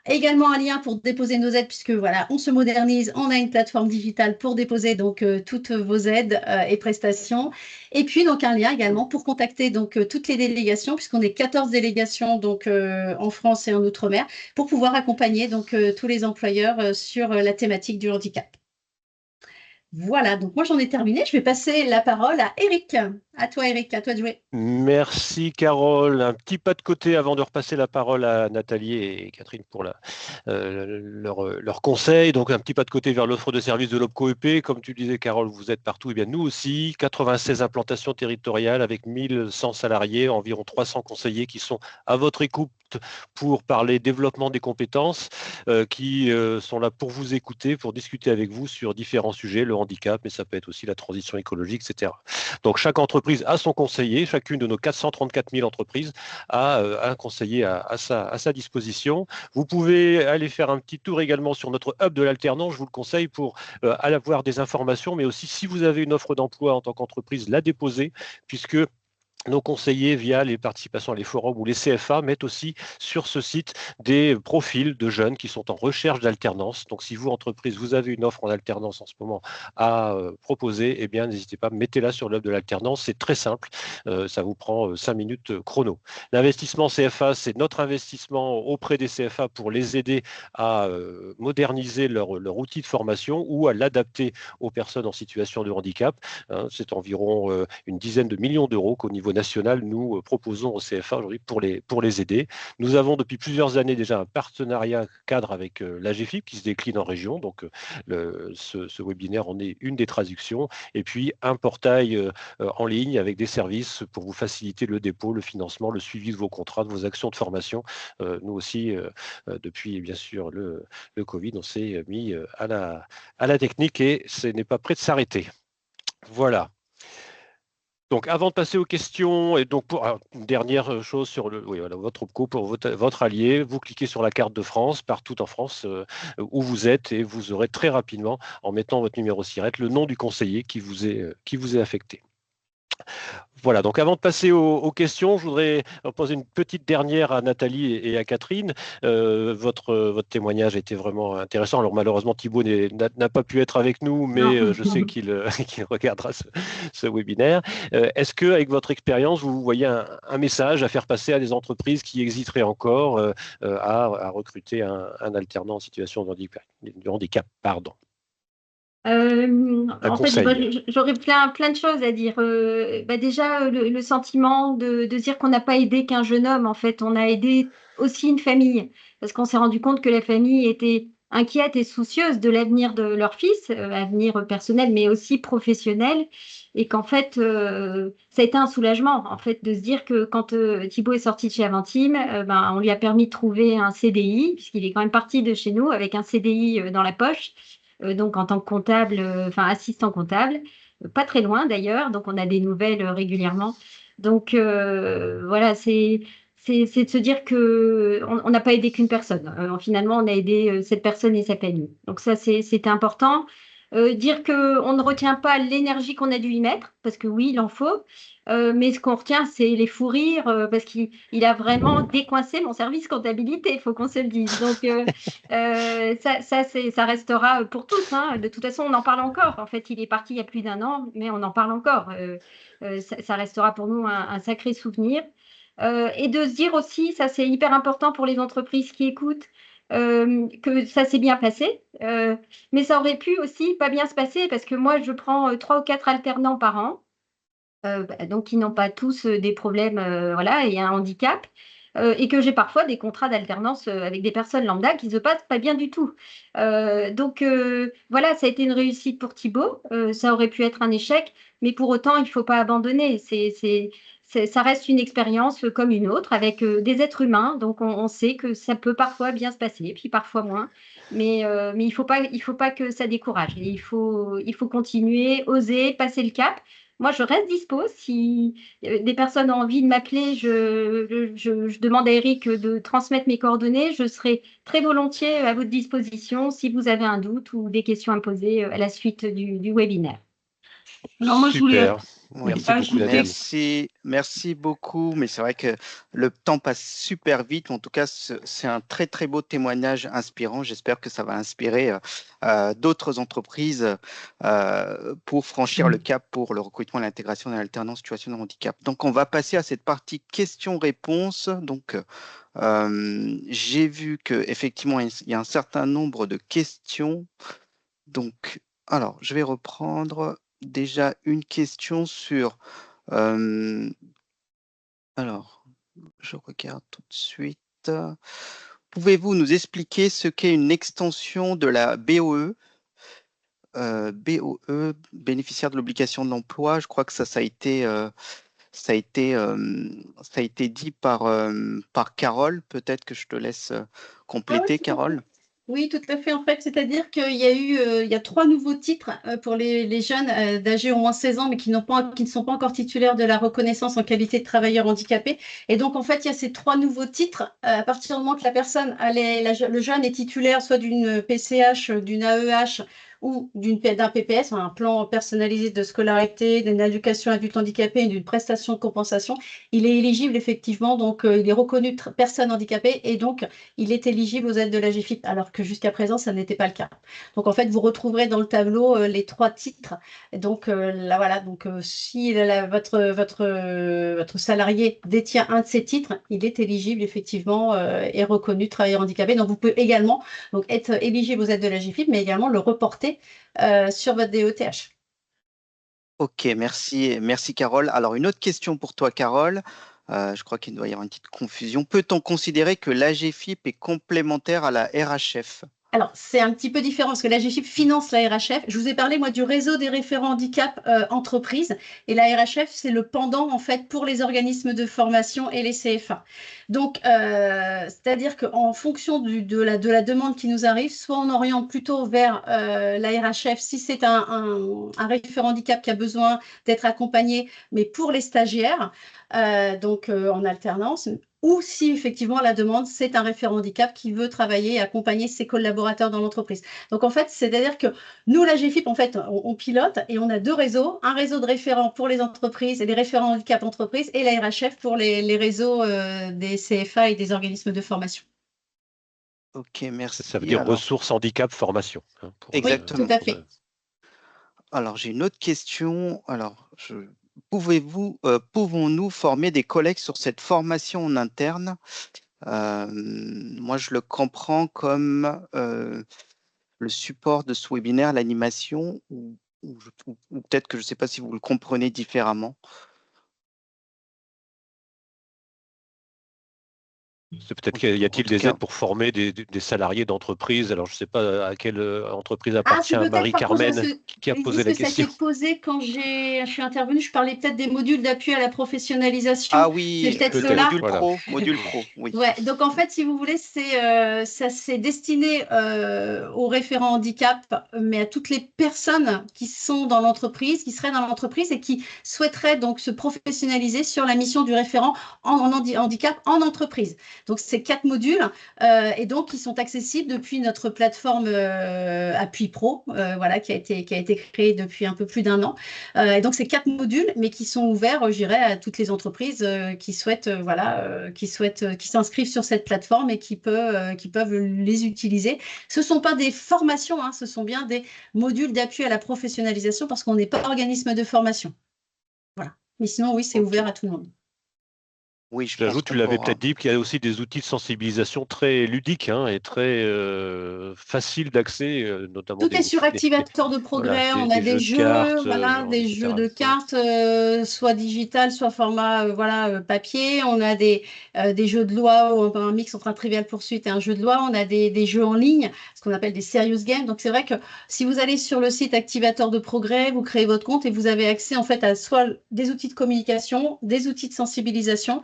Également un lien pour déposer nos aides, puisque voilà, on se modernise, on a une plateforme digitale pour déposer donc toutes vos aides et prestations. Et puis donc un lien également pour contacter donc toutes les délégations, puisqu'on est 14 délégations donc en France et en Outre-mer, pour pouvoir accompagner donc tous les employeurs sur la thématique du handicap. Voilà, donc moi j'en ai terminé. Je vais passer la parole à Eric. À toi Eric, à toi de jouer. Merci Carole. Un petit pas de côté avant de repasser la parole à Nathalie et Catherine pour leur conseil. Donc un petit pas de côté vers l'offre de services de l'OPCO-EP. Comme tu disais Carole, vous êtes partout. Et bien nous aussi, 96 implantations territoriales avec 1100 salariés, environ 300 conseillers qui sont à votre écoute pour parler développement des compétences, qui sont là pour vous écouter, pour discuter avec vous sur différents sujets, le handicap, mais ça peut être aussi la transition écologique, etc. Donc chaque entreprise a son conseiller, chacune de nos 434 000 entreprises a un conseiller à sa disposition. Vous pouvez aller faire un petit tour également sur notre hub de l'alternance, je vous le conseille pour avoir des informations, mais aussi si vous avez une offre d'emploi en tant qu'entreprise, la déposer, puisque nos conseillers, via les participations à les forums ou les CFA, mettent aussi sur ce site des profils de jeunes qui sont en recherche d'alternance. Donc, si vous, entreprise, vous avez une offre en alternance en ce moment à proposer, eh bien, n'hésitez pas, mettez-la sur l'offre de l'alternance. C'est très simple. Ça vous prend 5 minutes chrono. L'investissement CFA, c'est notre investissement auprès des CFA pour les aider à moderniser leur outil de formation ou à l'adapter aux personnes en situation de handicap. Hein, c'est environ une dizaine de millions d'euros qu'au niveau national, nous proposons au CFA aujourd'hui pour les aider. Nous avons depuis plusieurs années déjà un partenariat cadre avec l'AGFIP qui se décline en région. Donc, ce webinaire en est une des traductions. Et puis, un portail en ligne avec des services pour vous faciliter le dépôt, le financement, le suivi de vos contrats, de vos actions de formation. Nous aussi, depuis bien sûr le Covid, on s'est mis à la technique et ce n'est pas prêt de s'arrêter. Voilà. Donc, avant de passer aux questions, et donc pour une dernière chose sur votre OPCO, pour votre allié, vous cliquez sur la carte de France, partout en France où vous êtes, et vous aurez très rapidement, en mettant votre numéro SIRET, le nom du conseiller qui vous est affecté. Voilà, donc avant de passer aux questions, je voudrais poser une petite dernière à Nathalie et à Catherine. Votre témoignage a été vraiment intéressant. Alors malheureusement, Thibaut n'a pas pu être avec nous, mais je sais qu'il regardera ce webinaire. Est-ce qu'avec votre expérience, vous voyez un message à faire passer à des entreprises qui hésiteraient encore à recruter un alternant en situation de handicap, pardon. En fait, j'aurais plein de choses à dire. Déjà, le sentiment de dire qu'on n'a pas aidé qu'un jeune homme, en fait, on a aidé aussi une famille, parce qu'on s'est rendu compte que la famille était inquiète et soucieuse de l'avenir de leur fils, avenir personnel, mais aussi professionnel, et qu'en fait, ça a été un soulagement, en fait, de se dire que quand Thibaut est sorti de chez Aventim, on lui a permis de trouver un CDI, puisqu'il est quand même parti de chez nous avec un CDI dans la poche. Donc en tant que comptable, assistant comptable, pas très loin d'ailleurs, donc on a des nouvelles régulièrement. Donc voilà, c'est de se dire que on n'a pas aidé qu'une personne. Finalement, on a aidé cette personne et sa famille. Donc ça, c'était important. Dire qu'on ne retient pas l'énergie qu'on a dû y mettre, parce que oui, il en faut. Mais ce qu'on retient, c'est les fous rires, parce qu'il a vraiment décoincé mon service comptabilité, il faut qu'on se le dise. Donc, ça restera pour tous. Hein. De toute façon, on en parle encore. En fait, il est parti il y a plus d'1 an, mais on en parle encore. Ça restera pour nous un sacré souvenir. Et de se dire aussi, ça c'est hyper important pour les entreprises qui écoutent, que ça s'est bien passé. Mais ça aurait pu aussi pas bien se passer parce que moi, je prends 3 ou 4 alternants par an. Donc qui n'ont pas tous des problèmes voilà, et un handicap, et que j'ai parfois des contrats d'alternance avec des personnes lambda qui ne se passent pas bien du tout. Donc voilà, ça a été une réussite pour Thibaut, ça aurait pu être un échec, mais pour autant, il ne faut pas abandonner. Ça reste une expérience comme une autre avec des êtres humains, donc on sait que ça peut parfois bien se passer, puis parfois moins. Mais il faut pas que ça décourage. Il faut continuer, oser, passer le cap. Moi, je reste dispo. Si des personnes ont envie de m'appeler, je demande à Eric de transmettre mes coordonnées. Je serai très volontiers à votre disposition si vous avez un doute ou des questions à me poser à la suite du webinaire. Alors moi, je voulais Merci beaucoup. Mais c'est vrai que le temps passe super vite. En tout cas, c'est un très, très beau témoignage inspirant. J'espère que ça va inspirer d'autres entreprises pour franchir le cap pour le recrutement et l'intégration dans l'alternance situation de handicap. Donc, on va passer à cette partie questions-réponses. Donc, j'ai vu qu'effectivement, il y a un certain nombre de questions. Donc, alors, je vais reprendre déjà une question sur... alors, je regarde tout de suite. Pouvez-vous nous expliquer ce qu'est une extension de la BOE, bénéficiaire de l'obligation de l'emploi? Je crois que ça a été dit par Carole. Peut-être que je te laisse compléter, Carole. Oui, tout à fait. En fait, c'est-à-dire qu'il y a il y a 3 nouveaux titres pour les jeunes d'âge au moins 16 ans, mais qui ne sont pas encore titulaires de la reconnaissance en qualité de travailleur handicapé. Et donc, en fait, il y a ces 3 nouveaux titres. À partir du moment que la personne, le jeune est titulaire soit d'une PCH, d'une AEH ou d'un PPS, un plan personnalisé de scolarité, d'une éducation adulte handicapé et d'une prestation de compensation, il est éligible effectivement, donc il est reconnu personne handicapée et donc il est éligible aux aides de la GFIP, alors que jusqu'à présent, ça n'était pas le cas. Donc en fait, vous retrouverez dans le tableau les 3 titres. Et donc là, voilà, donc si votre salarié détient un de ces titres, il est éligible effectivement et reconnu travailleur handicapé. Donc vous pouvez également donc, être éligible aux aides de la GFIP, mais également le reporter sur votre DETH. Ok, merci, merci Carole. Alors, une autre question pour toi, Carole. Je crois qu'il doit y avoir une petite confusion. Peut-on considérer que l'AGFIP est complémentaire à la RHF? Alors, c'est un petit peu différent parce que la GFIP finance la RHF. Je vous ai parlé, moi, du réseau des référents handicap entreprises. Et la RHF, c'est le pendant, en fait, pour les organismes de formation et les CFA. Donc, c'est-à-dire qu'en fonction de la demande qui nous arrive, soit on oriente plutôt vers la RHF si c'est un référent handicap qui a besoin d'être accompagné, mais pour les stagiaires, donc en alternance, ou si effectivement la demande, c'est un référent handicap qui veut travailler et accompagner ses collaborateurs dans l'entreprise. Donc en fait, c'est-à-dire que nous, la GFIP, en fait, on pilote et on a 2 réseaux, un réseau de référents pour les entreprises et les référents handicap entreprises et la RHF pour les réseaux des CFA et des organismes de formation. Ok, merci. Ça veut dire Alors, ressources, handicap, formation. Hein, exactement. Tout à fait. Alors, j'ai une autre question. Alors, pouvons-nous former des collègues sur cette formation en interne? Moi, je le comprends comme le support de ce webinaire, l'animation, ou peut-être que je ne sais pas si vous le comprenez différemment. C'est peut-être y a-t-il des cas, aides pour former des salariés d'entreprise? Alors, je ne sais pas à quelle entreprise Ah, appartient c'est peut-être par contre, parce Marie-Carmen qui a qu'ils posé disent la que ça a été question. posé quand je suis intervenue. Je parlais peut-être des modules d'appui à la professionnalisation. Ah C'est oui, peut-être Peut-être, cela. voilà. module pro, oui. Ouais, donc en fait, si vous voulez, ça c'est destiné aux référents handicap, mais à toutes les personnes qui sont dans l'entreprise, qui seraient dans l'entreprise et qui souhaiteraient donc se professionnaliser sur la mission du référent en handicap en entreprise. Donc c'est 4 modules et donc qui sont accessibles depuis notre plateforme Appui Pro, voilà, qui a été créée depuis un peu plus d'1 an. Et donc c'est 4 modules, mais qui sont ouverts, je dirais, à toutes les entreprises qui souhaitent, qui s'inscrivent sur cette plateforme et qui peuvent les utiliser. Ce ne sont pas des formations, hein, ce sont bien des modules d'appui à la professionnalisation parce qu'on n'est pas organisme de formation. Voilà. Mais sinon, oui, c'est ouvert à tout le monde. Oui, je pense J'ajoute, tu qu'on l'avais pourra. peut-être dit, qu'il y a aussi des outils de sensibilisation très ludiques et très faciles d'accès, notamment Tout est sur activateur de progrès. voilà, On a des jeux de jeux, cartes, voilà, des etc. jeux de cartes, soit digital, soit format papier. On a des jeux de loi ou un mix entre un Trivial Pursuit et un jeu de loi. On a des jeux en ligne, ce qu'on appelle des serious games. Donc c'est vrai que si vous allez sur le site activateur de progrès, vous créez votre compte et vous avez accès en fait à soit des outils de communication, des outils de sensibilisation.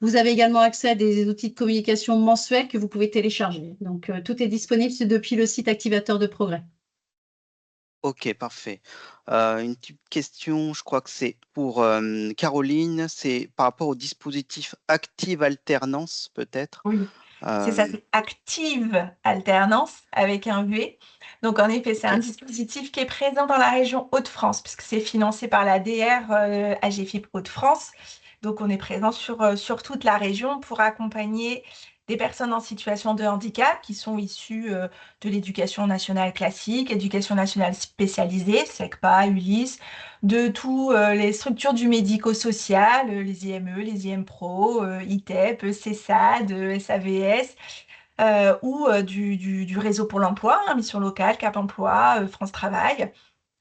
Vous avez également accès à des outils de communication mensuels que vous pouvez télécharger. Donc, tout est disponible depuis le site activateur de progrès. Ok, parfait. Une petite question, je crois que c'est pour Caroline, c'est par rapport au dispositif Active Alternance, peut-être. Oui, c'est ça, c'est Active Alternance avec un V. Donc, en effet, c'est un Ok. dispositif qui est présent dans la région Hauts-de-France, puisque c'est financé par la DR AGFIP Hauts-de-France. Donc, on est présent sur toute la région pour accompagner des personnes en situation de handicap qui sont issues de l'éducation nationale classique, éducation nationale spécialisée, SECPA, ULIS, de toutes les structures du médico-social, les IME, les IMPRO, ITEP, CESAD, SAVS, ou du réseau pour l'emploi, Mission locale, Cap Emploi, France Travail.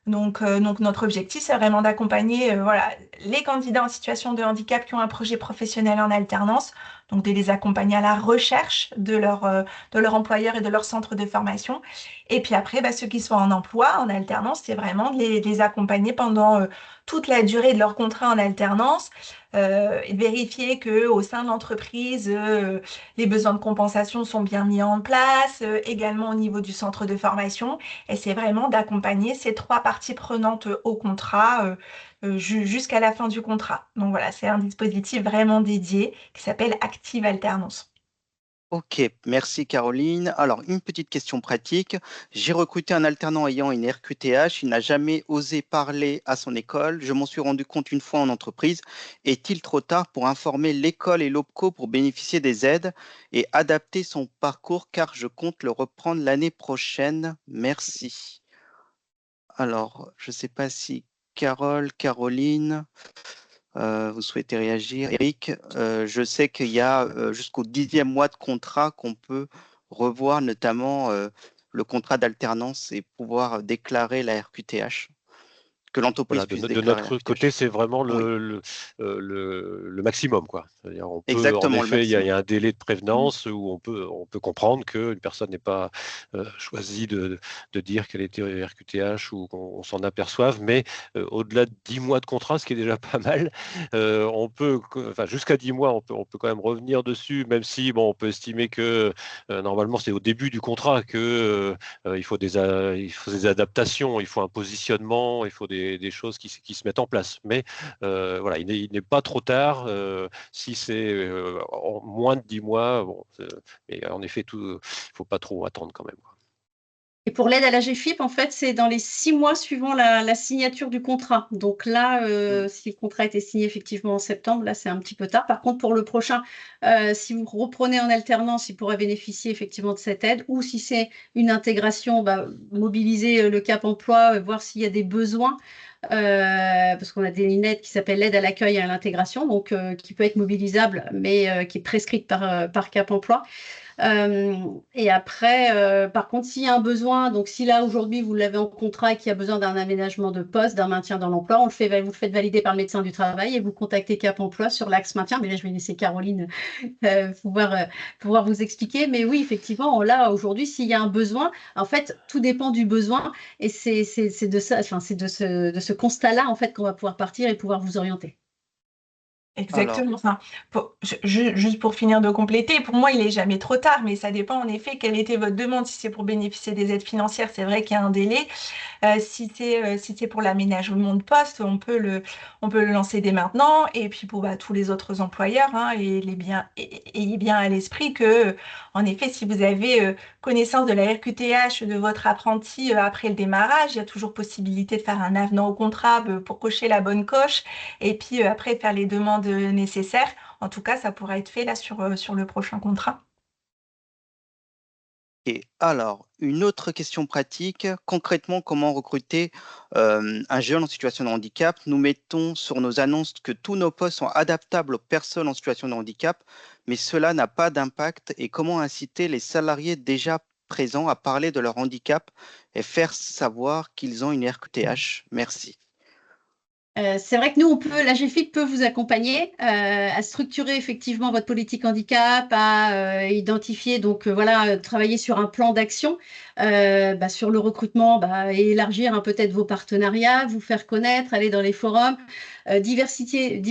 Donc, notre objectif, c'est vraiment d'accompagner voilà, les candidats en situation de handicap qui ont un projet professionnel en alternance, donc de les accompagner à la recherche de leur employeur et de leur centre de formation. Et puis après, ceux qui sont en emploi, en alternance, c'est vraiment de les accompagner pendant toute la durée de leur contrat en alternance et de vérifier qu'au sein de l'entreprise, les besoins de compensation sont bien mis en place, également au niveau du centre de formation. Et c'est vraiment d'accompagner ces 3 parties prenantes au contrat jusqu'à la fin du contrat. Donc voilà, c'est un dispositif vraiment dédié qui s'appelle Active Alternance. Ok, merci Caroline. Alors, une petite question pratique. J'ai recruté un alternant ayant une RQTH. Il n'a jamais osé parler à son école. Je m'en suis rendu compte une fois en entreprise. Est-il trop tard pour informer l'école et l'OPCO pour bénéficier des aides et adapter son parcours car je compte le reprendre l'année prochaine? Merci. Alors, je ne sais pas si Caroline, vous souhaitez réagir. Eric, je sais qu'il y a jusqu'au 10e mois de contrat qu'on peut revoir, notamment le contrat d'alternance et pouvoir déclarer la RQTH, que l'entreprise Voilà, puisse de déclarer la notre côté, RQTH. c'est vraiment Oui, le maximum, quoi. C'est-à-dire, on peut, en exactement le effet, il y maximum. a un délai de prévenance où on peut comprendre qu'une personne n'est pas choisi de dire qu'elle était RQTH ou qu'on s'en aperçoive, mais au-delà de 10 mois de contrat, ce qui est déjà pas mal, enfin, jusqu'à 10 mois, on peut quand même revenir dessus, même si, bon, on peut estimer que normalement, c'est au début du contrat que il faut des adaptations, il faut un positionnement, il faut des choses qui se mettent en place. Mais voilà, il n'est pas trop tard. Si c'est en moins de 10 mois, bon, mais en effet, il ne faut pas trop attendre quand même, quoi. Et pour l'aide à la GFIP, en fait, c'est dans les 6 mois suivant la signature du contrat. Donc là, Mm. si le contrat a été signé effectivement en septembre, là, c'est un petit peu tard. Par contre, pour le prochain, si vous reprenez en alternance, il pourra bénéficier effectivement de cette aide. Ou si c'est une intégration, bah, mobiliser le Cap emploi, voir s'il y a des besoins. Parce qu'on a une aide qui s'appelle l'aide à l'accueil et à l'intégration, donc qui peut être mobilisable, mais qui est prescrite par Cap emploi. Et après, par contre, s'il y a un besoin, donc si là aujourd'hui vous l'avez en contrat et qu'il y a besoin d'un aménagement de poste, d'un maintien dans l'emploi, vous le faites valider par le médecin du travail et vous contactez Cap Emploi sur l'axe maintien. Mais là, je vais laisser Caroline pouvoir vous expliquer. Mais oui, effectivement, là aujourd'hui, s'il y a un besoin, en fait, tout dépend du besoin et c'est de ça, enfin, c'est de ce constat-là en fait qu'on va pouvoir partir et pouvoir vous orienter. Alors, Exactement. Enfin, juste pour finir de compléter, pour moi, il est jamais trop tard, mais ça dépend en effet quelle était votre demande. Si c'est pour bénéficier des aides financières, c'est vrai qu'il y a un délai. Si c'est pour l'aménagement de poste, on peut le lancer dès maintenant. Et puis pour bah, tous les autres employeurs, hein, ayez bien à l'esprit que, en effet, si vous avez connaissance de la RQTH de votre apprenti après le démarrage, il y a toujours possibilité de faire un avenant au contrat pour cocher la bonne coche et puis après faire les demandes nécessaires. En tout cas, ça pourra être fait là sur le prochain contrat. et alors, une autre question pratique. Concrètement, comment recruter un jeune en situation de handicap? Nous mettons sur nos annonces que tous nos postes sont adaptables aux personnes en situation de handicap, mais cela n'a pas d'impact. Et comment inciter les salariés déjà présents à parler de leur handicap et faire savoir qu'ils ont une RQTH? Merci. C'est vrai que nous, la GFIP peut vous accompagner à structurer effectivement votre politique handicap, à identifier, donc voilà, travailler sur un plan d'action, bah, sur le recrutement, bah, et élargir hein, peut-être vos partenariats, vous faire connaître, aller dans les forums, diversifier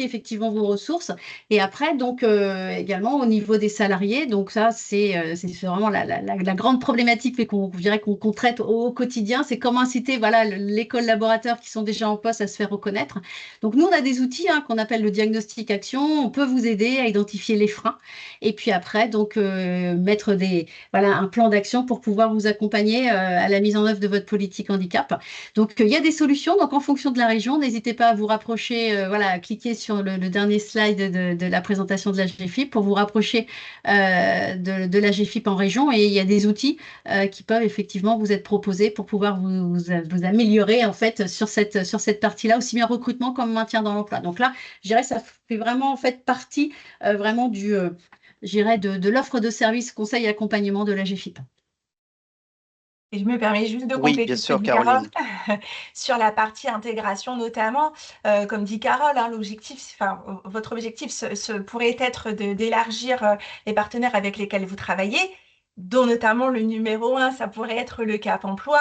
effectivement vos ressources. Et après, donc également au niveau des salariés, donc ça, c'est vraiment la grande problématique qu'on dirait qu'on traite au quotidien, c'est comment inciter voilà, les collaborateurs qui sont déjà en poste à se faire reconnaître. Donc nous, on a des outils hein, qu'on appelle le diagnostic action. On peut vous aider à identifier les freins et puis après, donc mettre voilà, un plan d'action pour pouvoir vous accompagner à la mise en œuvre de votre politique handicap. Donc il y a des solutions. Donc en fonction de la région, n'hésitez pas à vous rapprocher, voilà, à cliquer sur le dernier slide de la présentation de la GFIP pour vous rapprocher de la GFIP en région. Et il y a des outils qui peuvent effectivement vous être proposés pour pouvoir vous améliorer en fait sur cette partie-là, aussi bien recrutement comme maintien dans l'emploi. Donc là, je dirais ça fait vraiment en fait partie vraiment je dirais de l'offre de services conseil et accompagnement de la GFIP. Et je me permets juste de Oui, bien compléter ce que sûr, dit Carole Caroline. sur la partie intégration notamment. Comme dit Carole, hein, enfin, votre objectif pourrait être d'élargir les partenaires avec lesquels vous travaillez, dont notamment le numéro un, ça pourrait être le Cap Emploi,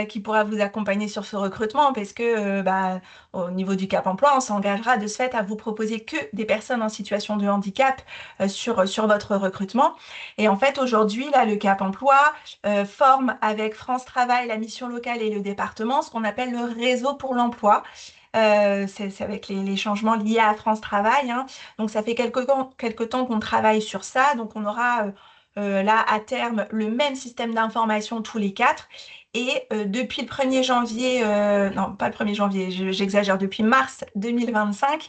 qui pourra vous accompagner sur ce recrutement, parce que bah, au niveau du Cap Emploi, on s'engagera de ce fait à vous proposer que des personnes en situation de handicap sur votre recrutement. Et en fait, aujourd'hui, là, le Cap Emploi forme avec France Travail, la mission locale et le département ce qu'on appelle le réseau pour l'emploi. C'est avec les changements liés à France Travail, hein. Donc, ça fait quelque temps qu'on travaille sur ça. Donc, on aura là, à terme, le même système d'information tous les quatre. Et depuis le 1er janvier, non, pas le 1er janvier, j'exagère, depuis mars 2025,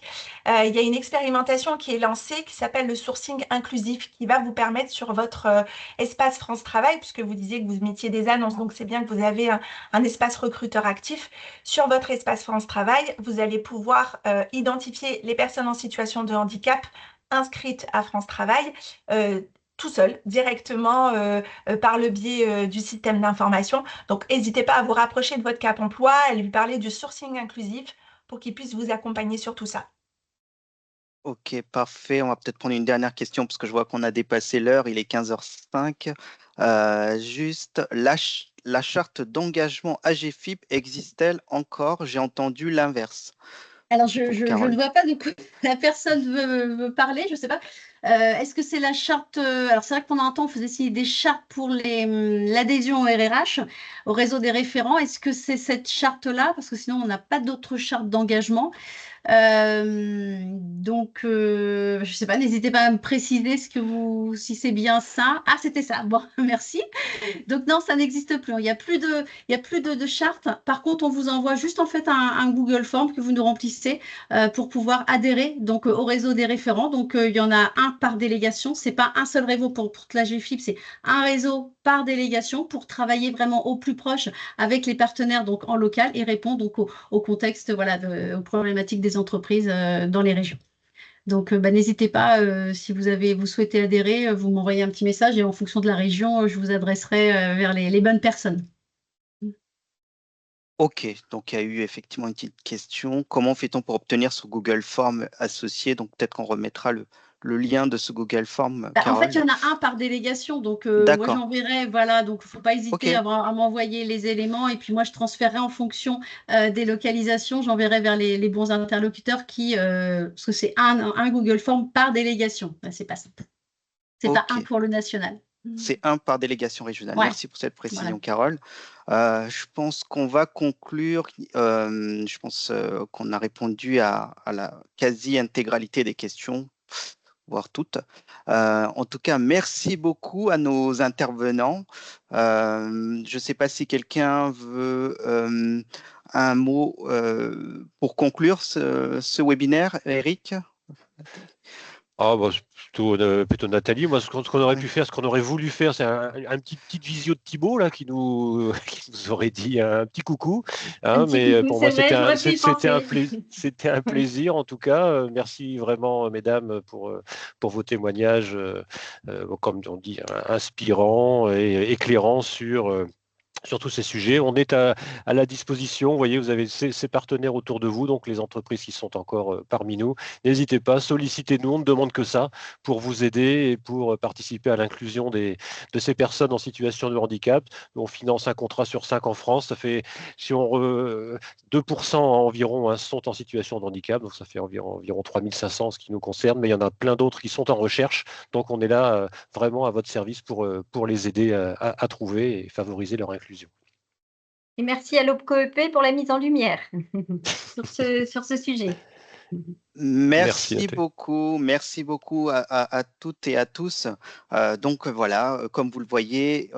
il y a une expérimentation qui est lancée qui s'appelle le sourcing inclusif, qui va vous permettre sur votre espace France Travail, puisque vous disiez que vous mettiez des annonces, donc c'est bien que vous avez un espace recruteur actif. Sur votre espace France Travail, vous allez pouvoir identifier les personnes en situation de handicap inscrites à France Travail, tout seul, directement par le biais du système d'information. Donc, n'hésitez pas à vous rapprocher de votre Cap Emploi et lui parler du sourcing inclusif pour qu'il puisse vous accompagner sur tout ça. Ok, parfait. On va peut-être prendre une dernière question parce que je vois qu'on a dépassé l'heure. Il est 15h05. Juste, la charte d'engagement AGFIP existe-t-elle encore? J'ai entendu l'inverse. Alors, je Pour ne Carole. vois pas de quoi la personne veut parler, je ne sais pas. Est-ce que c'est la charte alors, c'est vrai que pendant un temps, on faisait signer des chartes pour l'adhésion au RRH, au réseau des référents. Est-ce que c'est cette charte-là? Parce que sinon, on n'a pas d'autre charte d'engagement. Donc, je ne sais pas, n'hésitez pas à me préciser si c'est bien ça. Ah, c'était ça. Bon, merci. Donc non, ça n'existe plus. Il n'y a plus de charte. Par contre, on vous envoie juste en fait un Google Form que vous nous remplissez pour pouvoir adhérer donc au réseau des référents. Donc il y en a un par délégation. C'est pas un seul réseau pour la GFIP, c'est un réseau par délégation pour travailler vraiment au plus proche avec les partenaires donc en local et répondre donc au contexte voilà aux problématiques des entreprises dans les régions. Donc, n'hésitez pas, si vous souhaitez adhérer, vous m'envoyez un petit message et en fonction de la région, je vous adresserai vers les bonnes personnes. Ok, donc il y a eu effectivement une petite question. Comment fait-on pour obtenir ce Google Form associé? Donc peut-être qu'on remettra le lien de ce Google Form, En fait, Carole. il y en a un par délégation. Donc, moi, D'accord. j'enverrai, voilà. Donc, il ne faut pas hésiter Ok. à m'envoyer les éléments. Et puis, moi, je transférerai en fonction des localisations. J'enverrai vers les bons interlocuteurs parce que c'est un Google Form par délégation. C'est pas ça. C'est pas un Ok. pour le national. C'est un par délégation régionale. Ouais. Merci pour cette précision, Voilà. Carole. Je pense qu'on va conclure. Je pense qu'on a répondu à la quasi-intégralité des questions, voire toutes. En tout cas, merci beaucoup à nos intervenants. Je ne sais pas si quelqu'un veut un mot pour conclure ce webinaire, Eric. Ah, bah, c'est plutôt Nathalie. Moi, ce qu'on aurait Ouais. pu faire, ce qu'on aurait voulu faire, c'est un petite visio de Thibaut là, qui nous aurait dit un petit coucou. Hein, petit mais coucou, pour moi, c'est vrai, j'aurais pu y penser. c'était un plaisir en tout cas. Merci vraiment, mesdames, pour vos témoignages, comme on dit, inspirants et éclairants sur tous ces sujets. On est à la disposition. Vous voyez, vous avez ces partenaires autour de vous, donc les entreprises qui sont encore parmi nous. N'hésitez pas, sollicitez-nous, on ne demande que ça pour vous aider et pour participer à l'inclusion de ces personnes en situation de handicap. On finance un contrat sur 5 en France. Ça fait, si on 2% environ sont en situation de handicap, donc ça fait environ 3500 ce qui nous concerne, mais il y en a plein d'autres qui sont en recherche. Donc on est là vraiment à votre service pour les aider à trouver et favoriser leur inclusion. Et merci à l'OPCOEP pour la mise en lumière sur ce sujet. Merci beaucoup à toutes et à tous. Donc voilà, comme vous le voyez,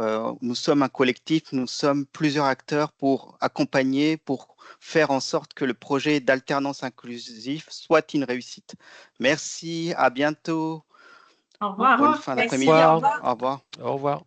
nous sommes un collectif, nous sommes plusieurs acteurs pour accompagner, pour faire en sorte que le projet d'alternance inclusive soit une réussite. Merci, à bientôt. Au revoir. Bonne fin Merci, d'après-midi. au revoir. Au revoir. Au revoir.